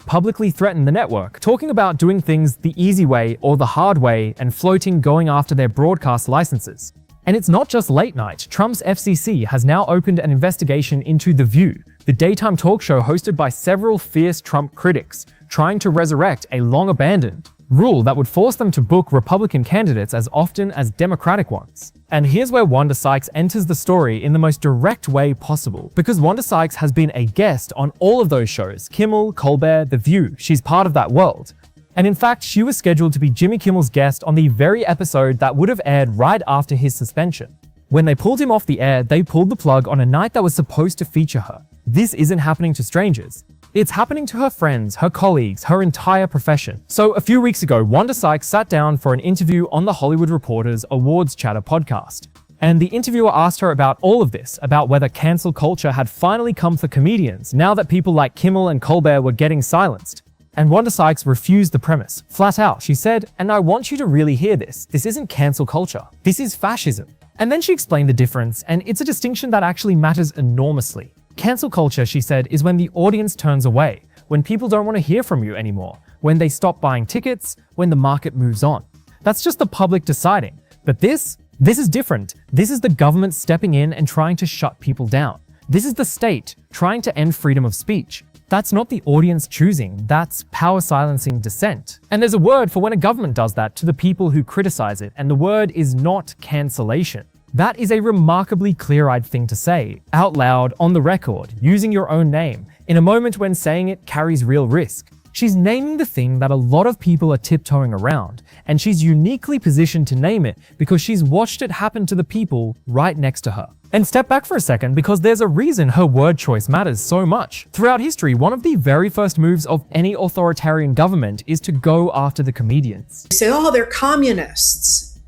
[SPEAKER 7] Publicly threatened the network, talking about doing things the easy way or the hard way and floating going after their broadcast licenses. And it's not just late night. Trump's FCC has now opened an investigation into The View, the daytime talk show hosted by several fierce Trump critics, trying to resurrect a long-abandoned rule that would force them to book Republican candidates as often as Democratic ones. And here's where Wanda Sykes enters the story in the most direct way possible, because Wanda Sykes has been a guest on all of those shows: Kimmel, Colbert, The View. She's part of that world. And in fact, she was scheduled to be Jimmy Kimmel's guest on the very episode that would have aired right after his suspension. When they pulled him off the air, they pulled the plug on a night that was supposed to feature her. This isn't happening to strangers. It's happening to her friends, her colleagues, her entire profession. So a few weeks ago, Wanda Sykes sat down for an interview on the Hollywood Reporter's Awards Chatter podcast. And the interviewer asked her about all of this, about whether cancel culture had finally come for comedians now that people like Kimmel and Colbert were getting silenced. And Wanda Sykes refused the premise, flat out. She said, and I want you to really hear this, this isn't cancel culture, this is fascism. And then she explained the difference, and it's a distinction that actually matters enormously. Cancel culture, she said, is when the audience turns away, when people don't want to hear from you anymore, when they stop buying tickets, when the market moves on. That's just the public deciding. But this is different. This is the government stepping in and trying to shut people down. This is the state trying to end freedom of speech. That's not the audience choosing, that's power silencing dissent. And there's a word for when a government does that to the people who criticize it, and the word is not cancellation. That is a remarkably clear-eyed thing to say, out loud, on the record, using your own name, in a moment when saying it carries real risk. She's naming the thing that a lot of people are tiptoeing around, and she's uniquely positioned to name it because she's watched it happen to the people right next to her. And step back for a second, because there's a reason her word choice matters so much. Throughout history, one of the very first moves of any authoritarian government is to go after the comedians.
[SPEAKER 8] They say, oh, they're communists.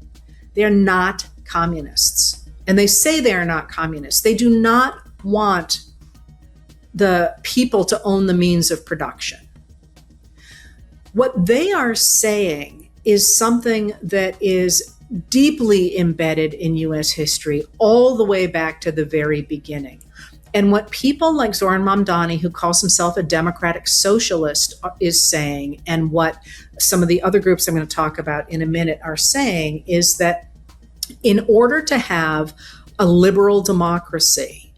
[SPEAKER 8] They're not communists. And they say they're not communists. They do not want the people to own the means of production. What they are saying is something that is deeply embedded in US history all the way back to the very beginning. And what people like Zoran Mamdani, who calls himself a democratic socialist, is saying, and what some of the other groups I'm going to talk about in a minute are saying, is that in order to have a liberal democracy,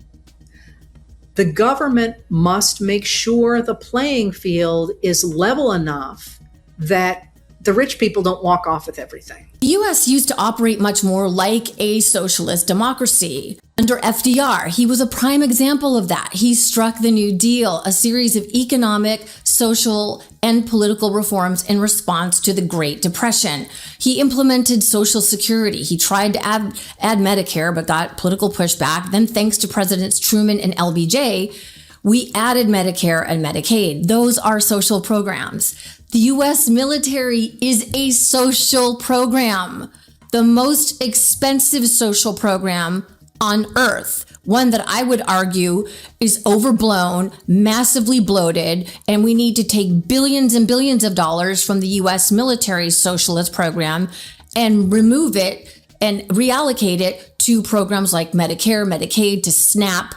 [SPEAKER 8] the government must make sure the playing field is level enough that the rich people don't walk off with everything.
[SPEAKER 9] The US used to operate much more like a socialist democracy. Under FDR, he was a prime example of that. He struck the New Deal, a series of economic, social, and political reforms in response to the Great Depression. He implemented Social Security. He tried to add Medicare, but got political pushback. Then, thanks to Presidents Truman and LBJ, we added Medicare and Medicaid. Those are social programs. The US military is a social program, the most expensive social program on earth. One that I would argue is overblown, massively bloated, and we need to take billions and billions of dollars from the US military socialist program and remove it and reallocate it to programs like Medicare, Medicaid, to SNAP,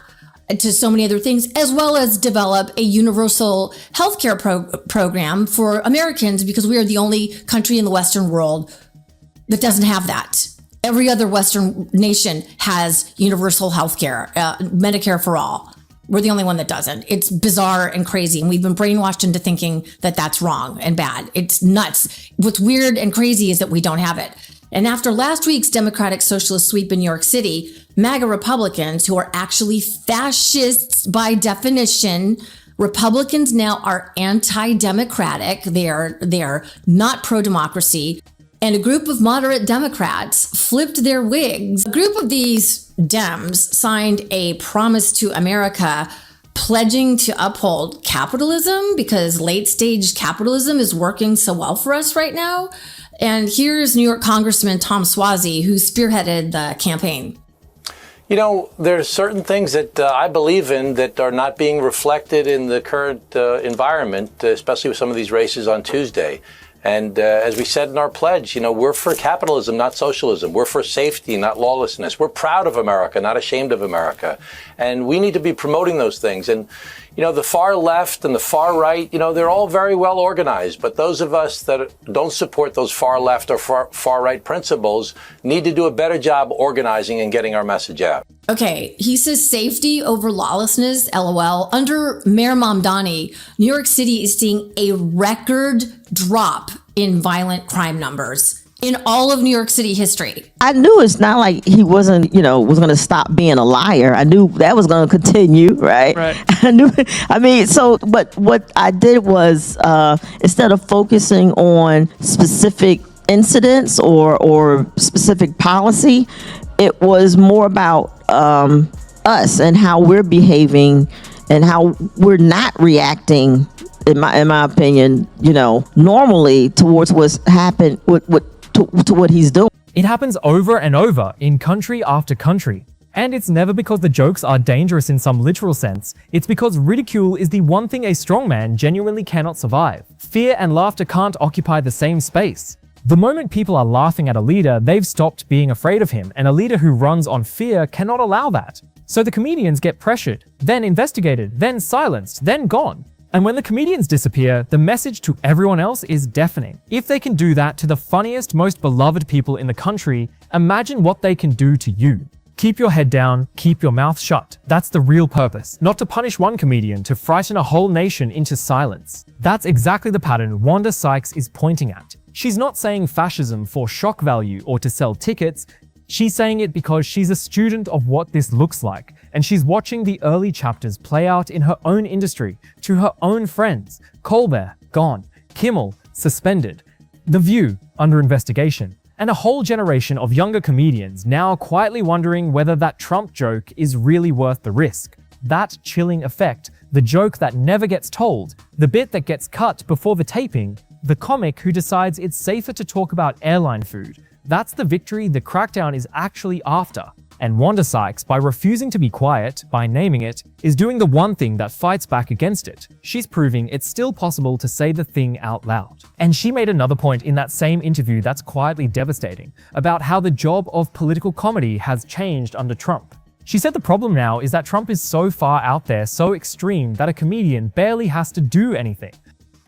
[SPEAKER 9] to so many other things, as well as develop a universal healthcare program for Americans, because we are the only country in the Western world that doesn't have that. Every other Western nation has universal healthcare, Medicare for all. We're the only one that doesn't. It's bizarre and crazy, and we've been brainwashed into thinking that that's wrong and bad. It's nuts. What's weird and crazy is that we don't have it. And after last week's Democratic Socialist sweep in New York City, MAGA Republicans, who are actually fascists by definition, Republicans now are anti-democratic. They are not pro-democracy. And a group of moderate Democrats flipped their wigs. A group of these Dems signed a promise to America pledging to uphold capitalism, because late-stage capitalism is working so well for us right now. And here's New York Congressman Tom Suozzi, who spearheaded the campaign.
[SPEAKER 18] You know, there's certain things that I believe in that are not being reflected in the current environment, especially with some of these races on Tuesday. And as we said in our pledge, you know, we're for capitalism, not socialism. We're for safety, not lawlessness. We're proud of America, not ashamed of America. And we need to be promoting those things. And, you know, the far left and the far right, you know, they're all very well organized. But those of us that don't support those far left or far right principles need to do a better job organizing and getting our message out.
[SPEAKER 9] Okay, he says safety over lawlessness, LOL. Under Mayor Mamdani, New York City is seeing a record drop in violent crime numbers in all of New York City history.
[SPEAKER 19] I knew it's not like he wasn't, was going to stop being a liar. I knew that was going to continue, right? But what I did was, instead of focusing on specific incidents or specific policy, it was more about us and how we're behaving and how we're not reacting, in my opinion, normally towards what's happened to what he's doing.
[SPEAKER 7] It happens over and over in country after country. And it's never because the jokes are dangerous in some literal sense, it's because ridicule is the one thing a strong man genuinely cannot survive. Fear and laughter can't occupy the same space. The moment people are laughing at a leader, they've stopped being afraid of him, and a leader who runs on fear cannot allow that. So the comedians get pressured, then investigated, then silenced, then gone. And when the comedians disappear, the message to everyone else is deafening. If they can do that to the funniest, most beloved people in the country, imagine what they can do to you. Keep your head down, keep your mouth shut. That's the real purpose, not to punish one comedian, to frighten a whole nation into silence. That's exactly the pattern Wanda Sykes is pointing at. She's not saying fascism for shock value or to sell tickets. She's saying it because she's a student of what this looks like, and she's watching the early chapters play out in her own industry, to her own friends. Colbert, gone. Kimmel, suspended. The View, under investigation. And a whole generation of younger comedians now quietly wondering whether that Trump joke is really worth the risk. That chilling effect, the joke that never gets told, the bit that gets cut before the taping, the comic who decides it's safer to talk about airline food. That's the victory the crackdown is actually after. And Wanda Sykes, by refusing to be quiet, by naming it, is doing the one thing that fights back against it. She's proving it's still possible to say the thing out loud. And she made another point in that same interview that's quietly devastating, about how the job of political comedy has changed under Trump. She said the problem now is that Trump is so far out there, so extreme, that a comedian barely has to do anything.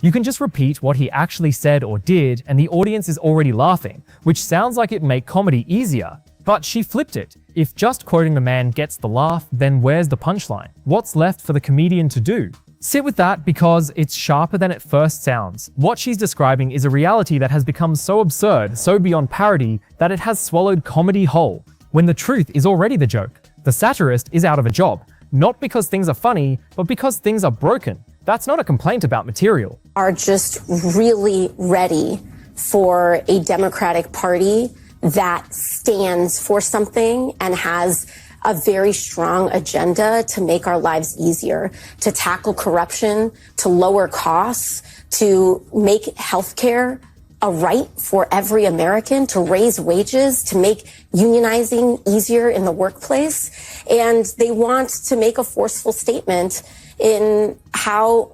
[SPEAKER 7] You can just repeat what he actually said or did, and the audience is already laughing, which sounds like it'd make comedy easier. But she flipped it. If just quoting the man gets the laugh, then where's the punchline? What's left for the comedian to do? Sit with that because it's sharper than it first sounds. What she's describing is a reality that has become so absurd, so beyond parody, that it has swallowed comedy whole, when the truth is already the joke. The satirist is out of a job, not because things are funny, but because things are broken. That's not a complaint about material.
[SPEAKER 15] Are just really ready for a Democratic Party that stands for something and has a very strong agenda to make our lives easier, to tackle corruption, to lower costs, to make healthcare a right for every American, to raise wages, to make unionizing easier in the workplace. And they want to make a forceful statement in how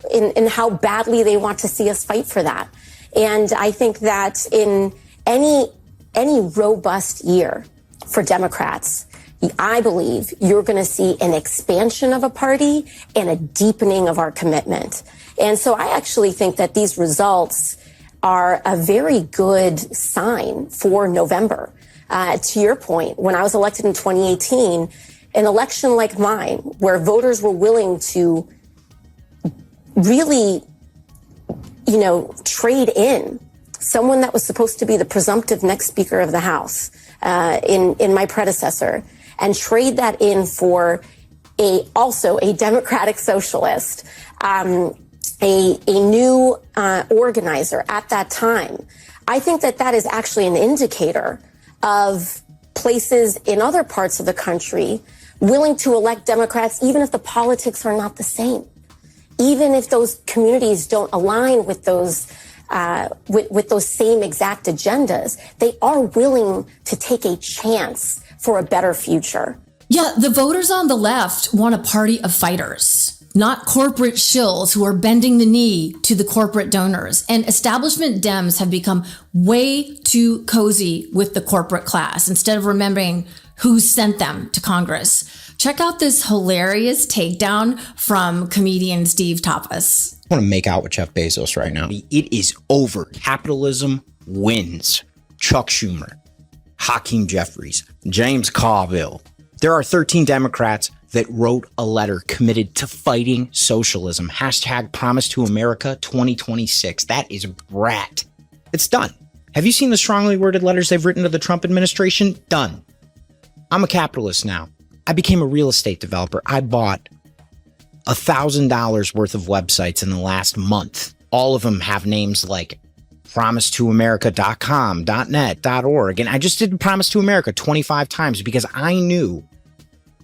[SPEAKER 15] badly they want to see us fight for that. And I think that in any robust year for Democrats, I believe you're going to see an expansion of a party and a deepening of our commitment. And so I actually think that these results are a very good sign for November. To your point, when I was elected in 2018, an election like mine, where voters were willing to really, trade in someone that was supposed to be the presumptive next Speaker of the House in my predecessor, and trade that in for also a Democratic socialist, a new organizer at that time. I think that is actually an indicator of places in other parts of the country willing to elect Democrats, even if the politics are not the same, even if those communities don't align with those same exact agendas. They are willing to take a chance for a better future.
[SPEAKER 9] Yeah, the voters on the left want a party of fighters, not corporate shills who are bending the knee to the corporate donors. And establishment Dems have become way too cozy with the corporate class instead of remembering who sent them to Congress. Check out this hilarious takedown from comedian Steve Tapas.
[SPEAKER 20] I want to make out with Jeff Bezos right now. It is over. Capitalism wins. Chuck Schumer, Hakeem Jeffries, James Carville. There are 13 Democrats that wrote a letter committed to fighting socialism. Hashtag Promise to America 2026. That is brat. It's done. Have you seen the strongly worded letters they've written to the Trump administration? Done. I'm a capitalist now. I became a real estate developer. I bought $1,000 worth of websites in the last month. All of them have names like promisetoamerica.com, .net, .org. And I just did Promise to America 25 times because I knew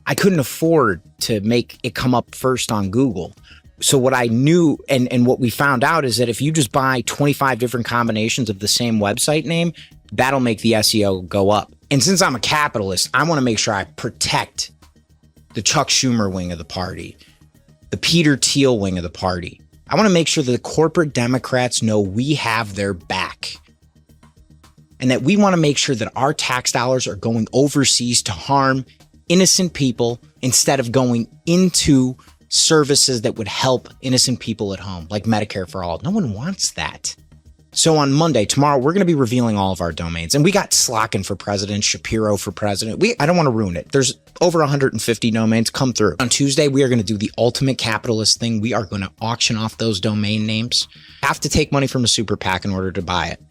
[SPEAKER 20] I couldn't afford to make it come up first on Google. So what I knew and what we found out is that if you just buy 25 different combinations of the same website name, that'll make the SEO go up. And since I'm a capitalist, I want to make sure I protect the Chuck Schumer wing of the party, the Peter Thiel wing of the party. I want to make sure that the corporate Democrats know we have their back. And that we want to make sure that our tax dollars are going overseas to harm innocent people instead of going into services that would help innocent people at home, like Medicare for All. No one wants that. So on Monday, tomorrow, we're going to be revealing all of our domains. And we got Slockin for president, Shapiro for president. I don't want to ruin it. There's over 150 domains. Come through. On Tuesday, we are going to do the ultimate capitalist thing. We are going to auction off those domain names. Have to take money from a super PAC in order to buy it.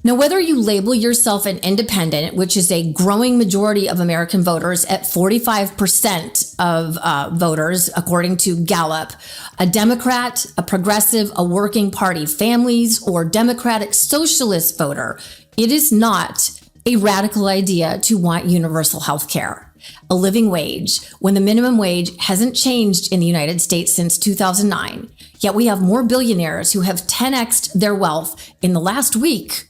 [SPEAKER 9] Now, whether you label yourself an independent, which is a growing majority of American voters at 45% of voters, according to Gallup, a Democrat, a progressive, a working party, families, or Democratic Socialist voter, it is not a radical idea to want universal health care, a living wage, when the minimum wage hasn't changed in the United States since 2009. Yet we have more billionaires who have 10x'd their wealth in the last week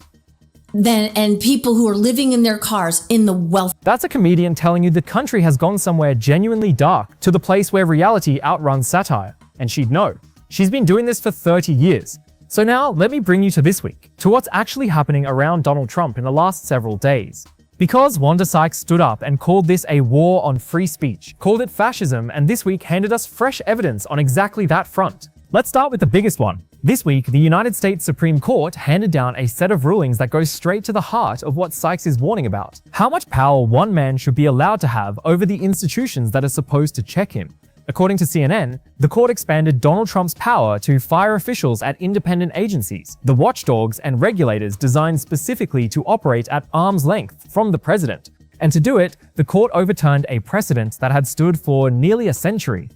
[SPEAKER 9] and people who are living in their cars in the wealth.
[SPEAKER 7] That's a comedian telling you the country has gone somewhere genuinely dark, to the place where reality outruns satire. And she'd know. She's been doing this for 30 years. So now let me bring you to this week, to what's actually happening around Donald Trump in the last several days. Because Wanda Sykes stood up and called this a war on free speech, called it fascism, and this week handed us fresh evidence on exactly that front. Let's start with the biggest one. This week, the United States Supreme Court handed down a set of rulings that goes straight to the heart of what Sykes is warning about. How much power one man should be allowed to have over the institutions that are supposed to check him. According to CNN, the court expanded Donald Trump's power to fire officials at independent agencies, the watchdogs and regulators designed specifically to operate at arm's length from the president. And to do it, the court overturned a precedent that had stood for nearly a century.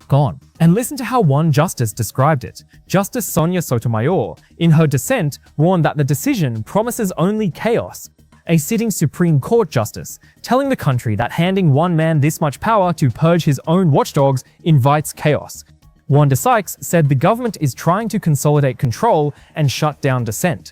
[SPEAKER 7] Gone. And listen to how one justice described it. Justice Sonia Sotomayor, in her dissent, warned that the decision promises only chaos. A sitting Supreme Court justice, telling the country that handing one man this much power to purge his own watchdogs invites chaos. Wanda Sykes said the government is trying to consolidate control and shut down dissent.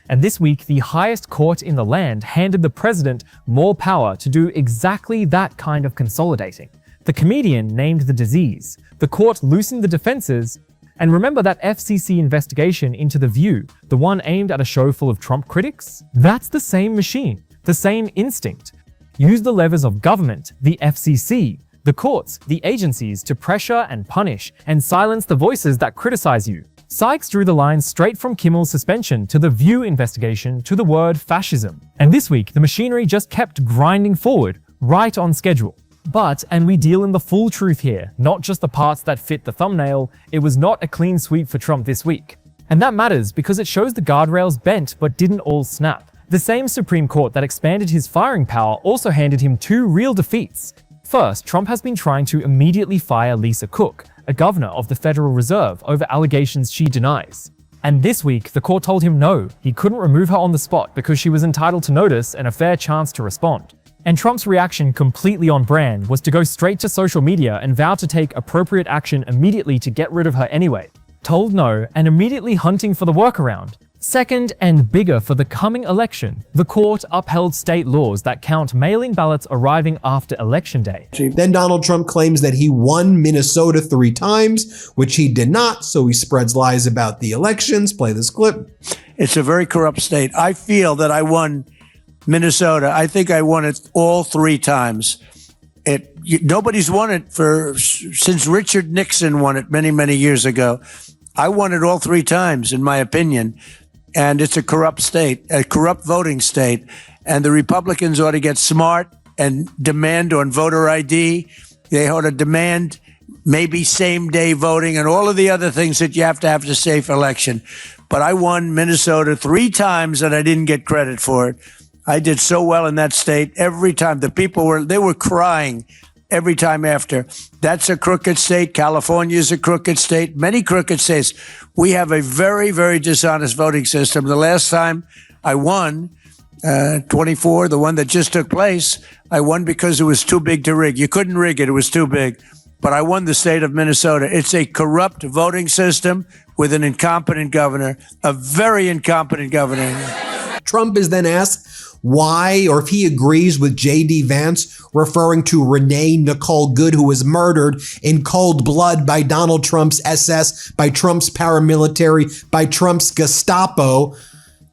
[SPEAKER 7] And this week, the highest court in the land handed the president more power to do exactly that kind of consolidating. The comedian named the disease. The court loosened the defenses. And remember that FCC investigation into The View, the one aimed at a show full of Trump critics? That's the same machine, the same instinct. Use the levers of government, the FCC, the courts, the agencies to pressure and punish and silence the voices that criticize you. Sykes drew the line straight from Kimmel's suspension to The View investigation to the word fascism. And this week, the machinery just kept grinding forward, right on schedule. But, and we deal in the full truth here, not just the parts that fit the thumbnail, it was not a clean sweep for Trump this week. And that matters because it shows the guardrails bent but didn't all snap. The same Supreme Court that expanded his firing power also handed him two real defeats. First, Trump has been trying to immediately fire Lisa Cook, a governor of the Federal Reserve, over allegations she denies. And this week, the court told him no, he couldn't remove her on the spot because she was entitled to notice and a fair chance to respond. And Trump's reaction, completely on brand, was to go straight to social media and vow to take appropriate action immediately to get rid of her anyway. Told no, and immediately hunting for the workaround. Second, and bigger for the coming election, the court upheld state laws that count mail-in ballots arriving after Election Day.
[SPEAKER 3] Then Donald Trump claims that he won Minnesota 3 times, which he did not, so he spreads lies about the elections. Play this clip.
[SPEAKER 1] It's a very corrupt state. I feel that I won Minnesota. I think I won it all 3 times. Nobody's won it since Richard Nixon won it many, many years ago. I won it all 3 times, in my opinion. And it's a corrupt state, a corrupt voting state. And the Republicans ought to get smart and demand on voter ID. They ought to demand maybe same-day voting and all of the other things that you have to have a safe election. But I won Minnesota 3 times and I didn't get credit for it. I did so well in that state every time. The people were crying every time after. That's a crooked state. California is a crooked state. Many crooked states. We have a very, very dishonest voting system. The last time I won, 24, the one that just took place, I won because it was too big to rig. You couldn't rig it. It was too big. But I won the state of Minnesota. It's a corrupt voting system with an incompetent governor, a very incompetent governor.
[SPEAKER 3] Trump is then asked why, or if he agrees with J.D. Vance referring to Renee Nicole Good, who was murdered in cold blood by Donald Trump's SS, by Trump's paramilitary, by Trump's Gestapo.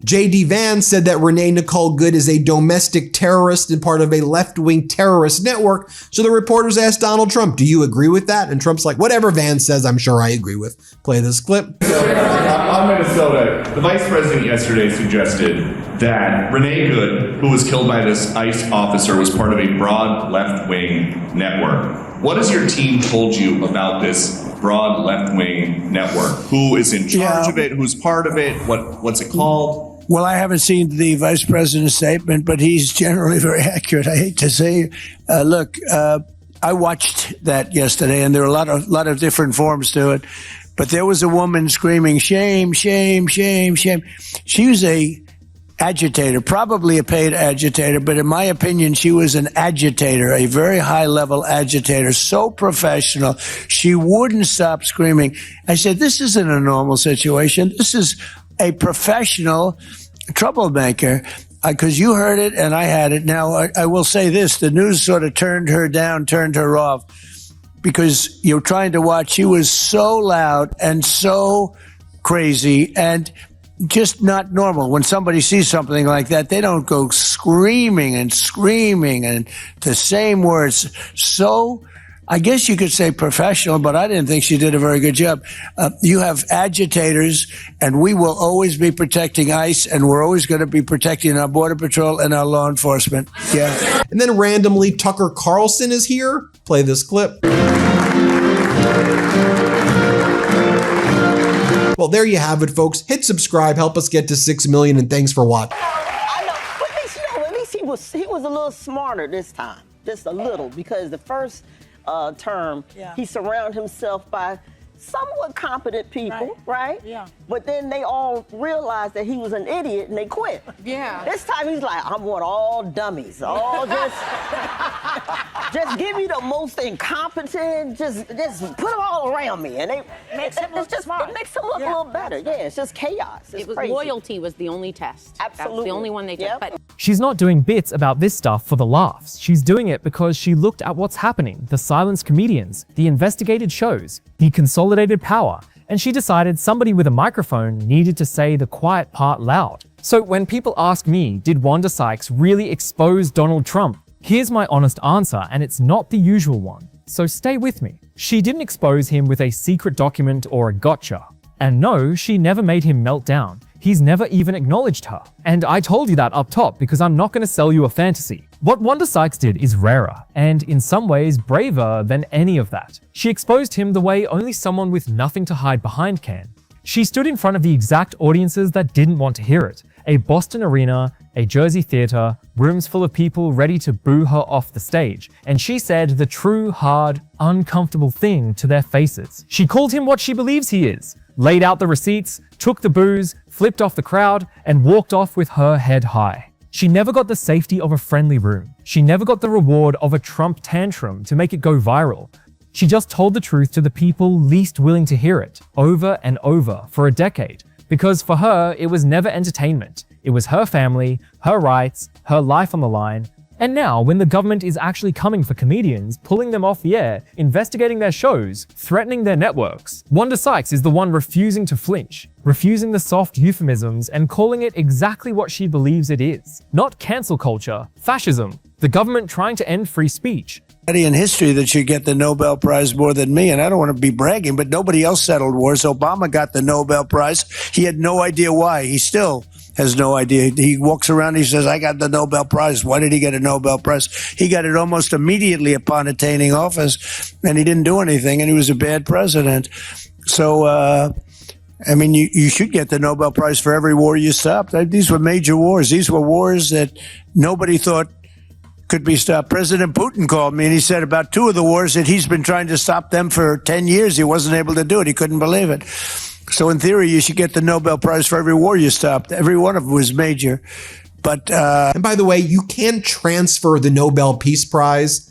[SPEAKER 3] J.D. Vance said that Renee Nicole Good is a domestic terrorist and part of a left-wing terrorist network. So the reporters asked Donald Trump, do you agree with that? And Trump's like, whatever Vance says, I'm sure I agree with. Play this clip.
[SPEAKER 10] On Minnesota, the vice president yesterday suggested that Renee Good, who was killed by this ICE officer, was part of a broad left-wing network. What has your team told you about this broad left-wing network? Who is in charge of it? Who's part of it? What's it called?
[SPEAKER 1] Well, I haven't seen the vice president's statement, but he's generally very accurate. I hate to say, look, I watched that yesterday, and there are a lot of different forms to it. But there was a woman screaming, shame, shame, shame, shame. She was a agitator, probably a paid agitator, but in my opinion, she was an agitator, a very high-level agitator, so professional. She wouldn't stop screaming. I said, this isn't a normal situation. This is a professional troublemaker, because you heard it and I had it. Now, I will say this. The news sort of turned her down, turned her off, because you're trying to watch. She was so loud and so crazy and just not normal. When somebody sees something like that, they don't go screaming and the same words. So I guess you could say professional, but I didn't think she did a very good job. You have agitators, and we will always be protecting ICE, and we're always going to be protecting our Border Patrol and our law enforcement. Yeah.
[SPEAKER 3] And then randomly, Tucker Carlson is here. Play this clip. Well, there you have it, folks. Hit subscribe, help us get to 6 million, and thanks for watching.
[SPEAKER 6] I know, but at least he was a little smarter this time, just a little, because the first term, he surrounded himself by somewhat competent people, right? Yeah. But then they all realized that he was an idiot and they quit. Yeah. This time he's like, I want all dummies, all just give me the most incompetent, just put them all around me, and it makes him look a little better. Yeah, it's just chaos. It's crazy.
[SPEAKER 21] Loyalty was the only test.
[SPEAKER 6] Absolutely.
[SPEAKER 21] That was the only one they did. But
[SPEAKER 7] She's not doing bits about this stuff for the laughs. She's doing it because she looked at what's happening, the silenced comedians, the investigated shows, the consolidated power, and she decided somebody with a microphone needed to say the quiet part loud. So when people ask me, did Wanda Sykes really expose Donald Trump? Here's my honest answer, and it's not the usual one. So stay with me. She didn't expose him with a secret document or a gotcha. And no, she never made him melt down. He's never even acknowledged her. And I told you that up top because I'm not going to sell you a fantasy. What Wanda Sykes did is rarer, and in some ways braver than any of that. She exposed him the way only someone with nothing to hide behind can. She stood in front of the exact audiences that didn't want to hear it. A Boston arena, a Jersey theater, rooms full of people ready to boo her off the stage. And she said the true, hard, uncomfortable thing to their faces. She called him what she believes he is, laid out the receipts, took the booze, flipped off the crowd, and walked off with her head high. She never got the safety of a friendly room. She never got the reward of a Trump tantrum to make it go viral. She just told the truth to the people least willing to hear it, over and over for a decade. Because for her, it was never entertainment. It was her family, her rights, her life on the line. And now, when the government is actually coming for comedians, pulling them off the air, investigating their shows, threatening their networks, Wanda Sykes is the one refusing to flinch, refusing the soft euphemisms and calling it exactly what she believes it is. Not cancel culture, fascism, the government trying to end free speech.
[SPEAKER 1] In history that should get the Nobel Prize more than me, and I don't want to be bragging, but nobody else settled wars. Obama got the Nobel Prize. He had no idea why. He still has no idea. He walks around and he says, I got the Nobel Prize. Why did he get a Nobel Prize? He got it almost immediately upon attaining office, and he didn't do anything, and he was a bad president. So, I mean, you should get the Nobel Prize for every war you stopped. These were major wars. These were wars that nobody thought could be stopped. President Putin called me and he said about 2 of the wars that he's been trying to stop them for 10 years. He wasn't able to do it. He couldn't believe it. So in theory, you should get the Nobel Prize for every war you stopped. Every one of them was major. But
[SPEAKER 3] and by the way, you can transfer the Nobel Peace Prize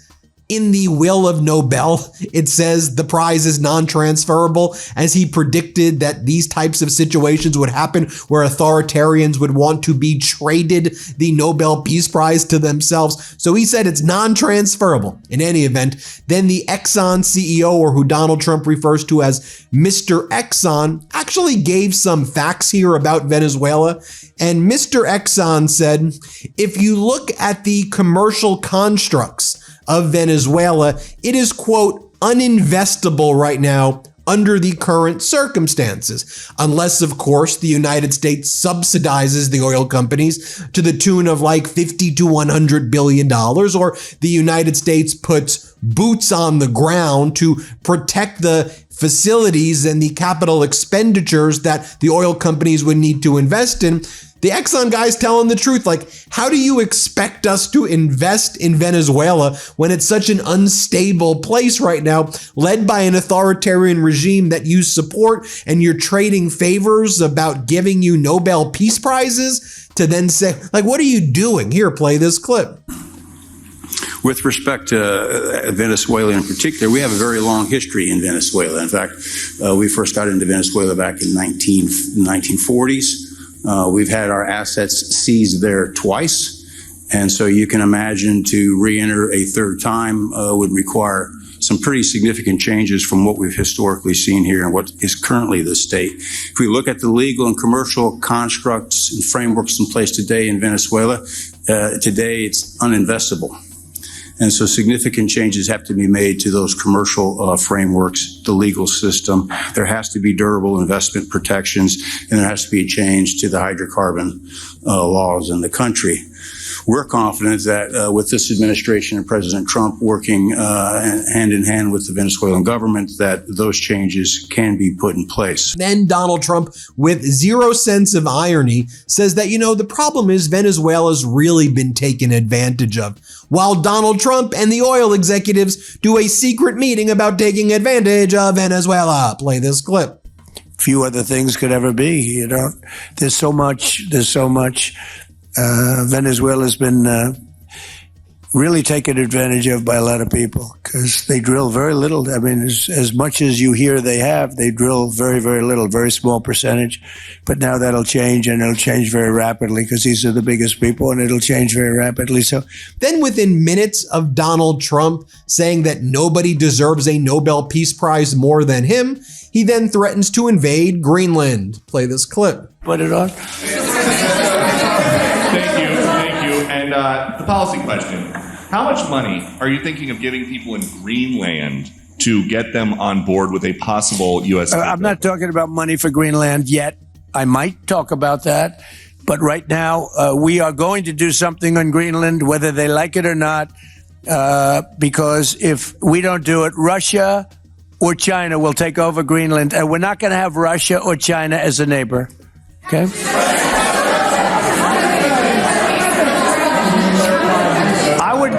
[SPEAKER 3] in the will of Nobel, it says the prize is non-transferable, as he predicted that these types of situations would happen where authoritarians would want to be traded the Nobel Peace Prize to themselves. So he said it's non-transferable. In any event, then the Exxon CEO, or who Donald Trump refers to as Mr. Exxon, actually gave some facts here about Venezuela. And Mr. Exxon said, if you look at the commercial constructs of Venezuela, it is, quote, uninvestable right now under the current circumstances, unless, of course, the United States subsidizes the oil companies to the tune of like $50 to $100 billion, or the United States puts boots on the ground to protect the facilities and the capital expenditures that the oil companies would need to invest in. The Exxon guy's telling the truth. Like, how do you expect us to invest in Venezuela when it's such an unstable place right now, led by an authoritarian regime that you support, and you're trading favors about giving you Nobel Peace Prizes to then say, like, what are you doing? Here, play this clip.
[SPEAKER 4] With respect to Venezuela in particular, we have a very long history in Venezuela. In fact, we first got into Venezuela back in 1940s. We've had our assets seized there twice. And so you can imagine to re-enter a third time would require some pretty significant changes from what we've historically seen here and what is currently the state. If we look at the legal and commercial constructs and frameworks in place today in Venezuela, today it's uninvestable. And so significant changes have to be made to those commercial frameworks, the legal system. There has to be durable investment protections, and there has to be a change to the hydrocarbon laws in the country. We're confident that with this administration and President Trump working hand in hand with the Venezuelan government, that those changes can be put in place.
[SPEAKER 3] Then Donald Trump, with zero sense of irony, says that, the problem is Venezuela's really been taken advantage of, while Donald Trump and the oil executives do a secret meeting about taking advantage of Venezuela. Play this clip.
[SPEAKER 1] Few other things could ever be, There's so much. Venezuela's been really taken advantage of by a lot of people because they drill very little. I mean, as much as you hear they drill very, very little, very small percentage. But now that'll change, and it'll change very rapidly because these are the biggest people, and it'll change very rapidly. So
[SPEAKER 3] then within minutes of Donald Trump saying that nobody deserves a Nobel Peace Prize more than him, he then threatens to invade Greenland. Play this clip.
[SPEAKER 1] Put it on.
[SPEAKER 10] And the policy question. How much money are you thinking of giving people in Greenland to get them on board with a possible U.S.
[SPEAKER 1] I'm not talking about money for Greenland yet. I might talk about that. But right now, we are going to do something on Greenland, whether they like it or not, because if we don't do it, Russia or China will take over Greenland. And we're not going to have Russia or China as a neighbor. Okay?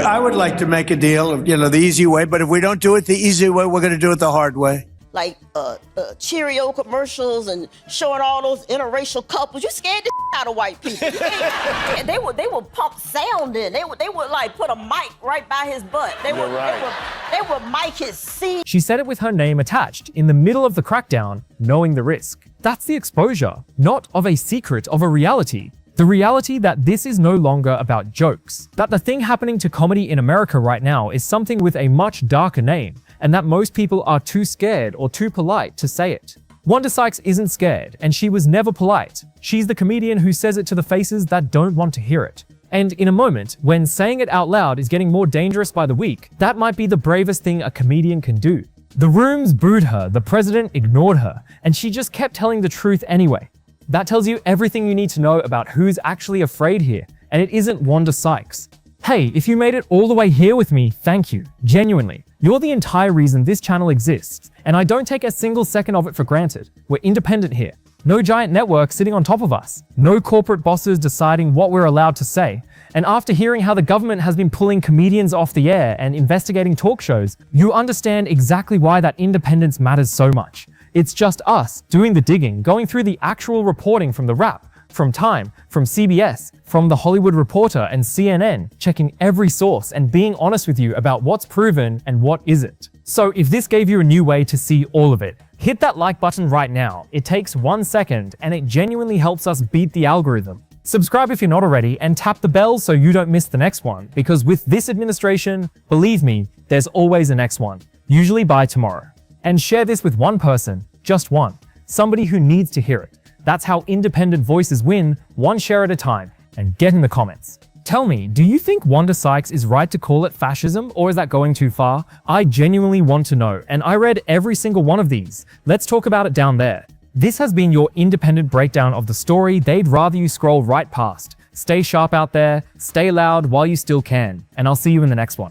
[SPEAKER 1] I would like to make a deal, the easy way. But if we don't do it the easy way, we're going to do it the hard way.
[SPEAKER 6] Like Cheerio commercials and showing all those interracial couples. You scared the out of white people. They would pump sound in. They would like put a mic right by his butt. They would mic his seat.
[SPEAKER 7] She said it with her name attached in the middle of the crackdown, knowing the risk. That's the exposure, not of a secret, of a reality. The reality that this is no longer about jokes. That the thing happening to comedy in America right now is something with a much darker name, and that most people are too scared or too polite to say it. Wanda Sykes isn't scared, and she was never polite. She's the comedian who says it to the faces that don't want to hear it. And in a moment, when saying it out loud is getting more dangerous by the week, that might be the bravest thing a comedian can do. The rooms booed her, the president ignored her, and she just kept telling the truth anyway. That tells you everything you need to know about who's actually afraid here, and it isn't Wanda Sykes. Hey, if you made it all the way here with me, thank you, genuinely. You're the entire reason this channel exists, and I don't take a single second of it for granted. We're independent here. No giant network sitting on top of us. No corporate bosses deciding what we're allowed to say. And after hearing how the government has been pulling comedians off the air and investigating talk shows, you understand exactly why that independence matters so much. It's just us doing the digging, going through the actual reporting from the Wrap, From Time, from CBS, from The Hollywood Reporter and CNN, checking every source and being honest with you about what's proven and what isn't. So if this gave you a new way to see all of it, hit that like button right now. It takes 1 second and it genuinely helps us beat the algorithm. Subscribe if you're not already and tap the bell so you don't miss the next one, because with this administration, believe me, there's always a next one, usually by tomorrow. And share this with one person, just one, somebody who needs to hear it. That's how independent voices win, one share at a time, and get in the comments. Tell me, do you think Wanda Sykes is right to call it fascism, or is that going too far? I genuinely want to know, and I read every single one of these. Let's talk about it down there. This has been your independent breakdown of the story they'd rather you scroll right past. Stay sharp out there, stay loud while you still can, and I'll see you in the next one.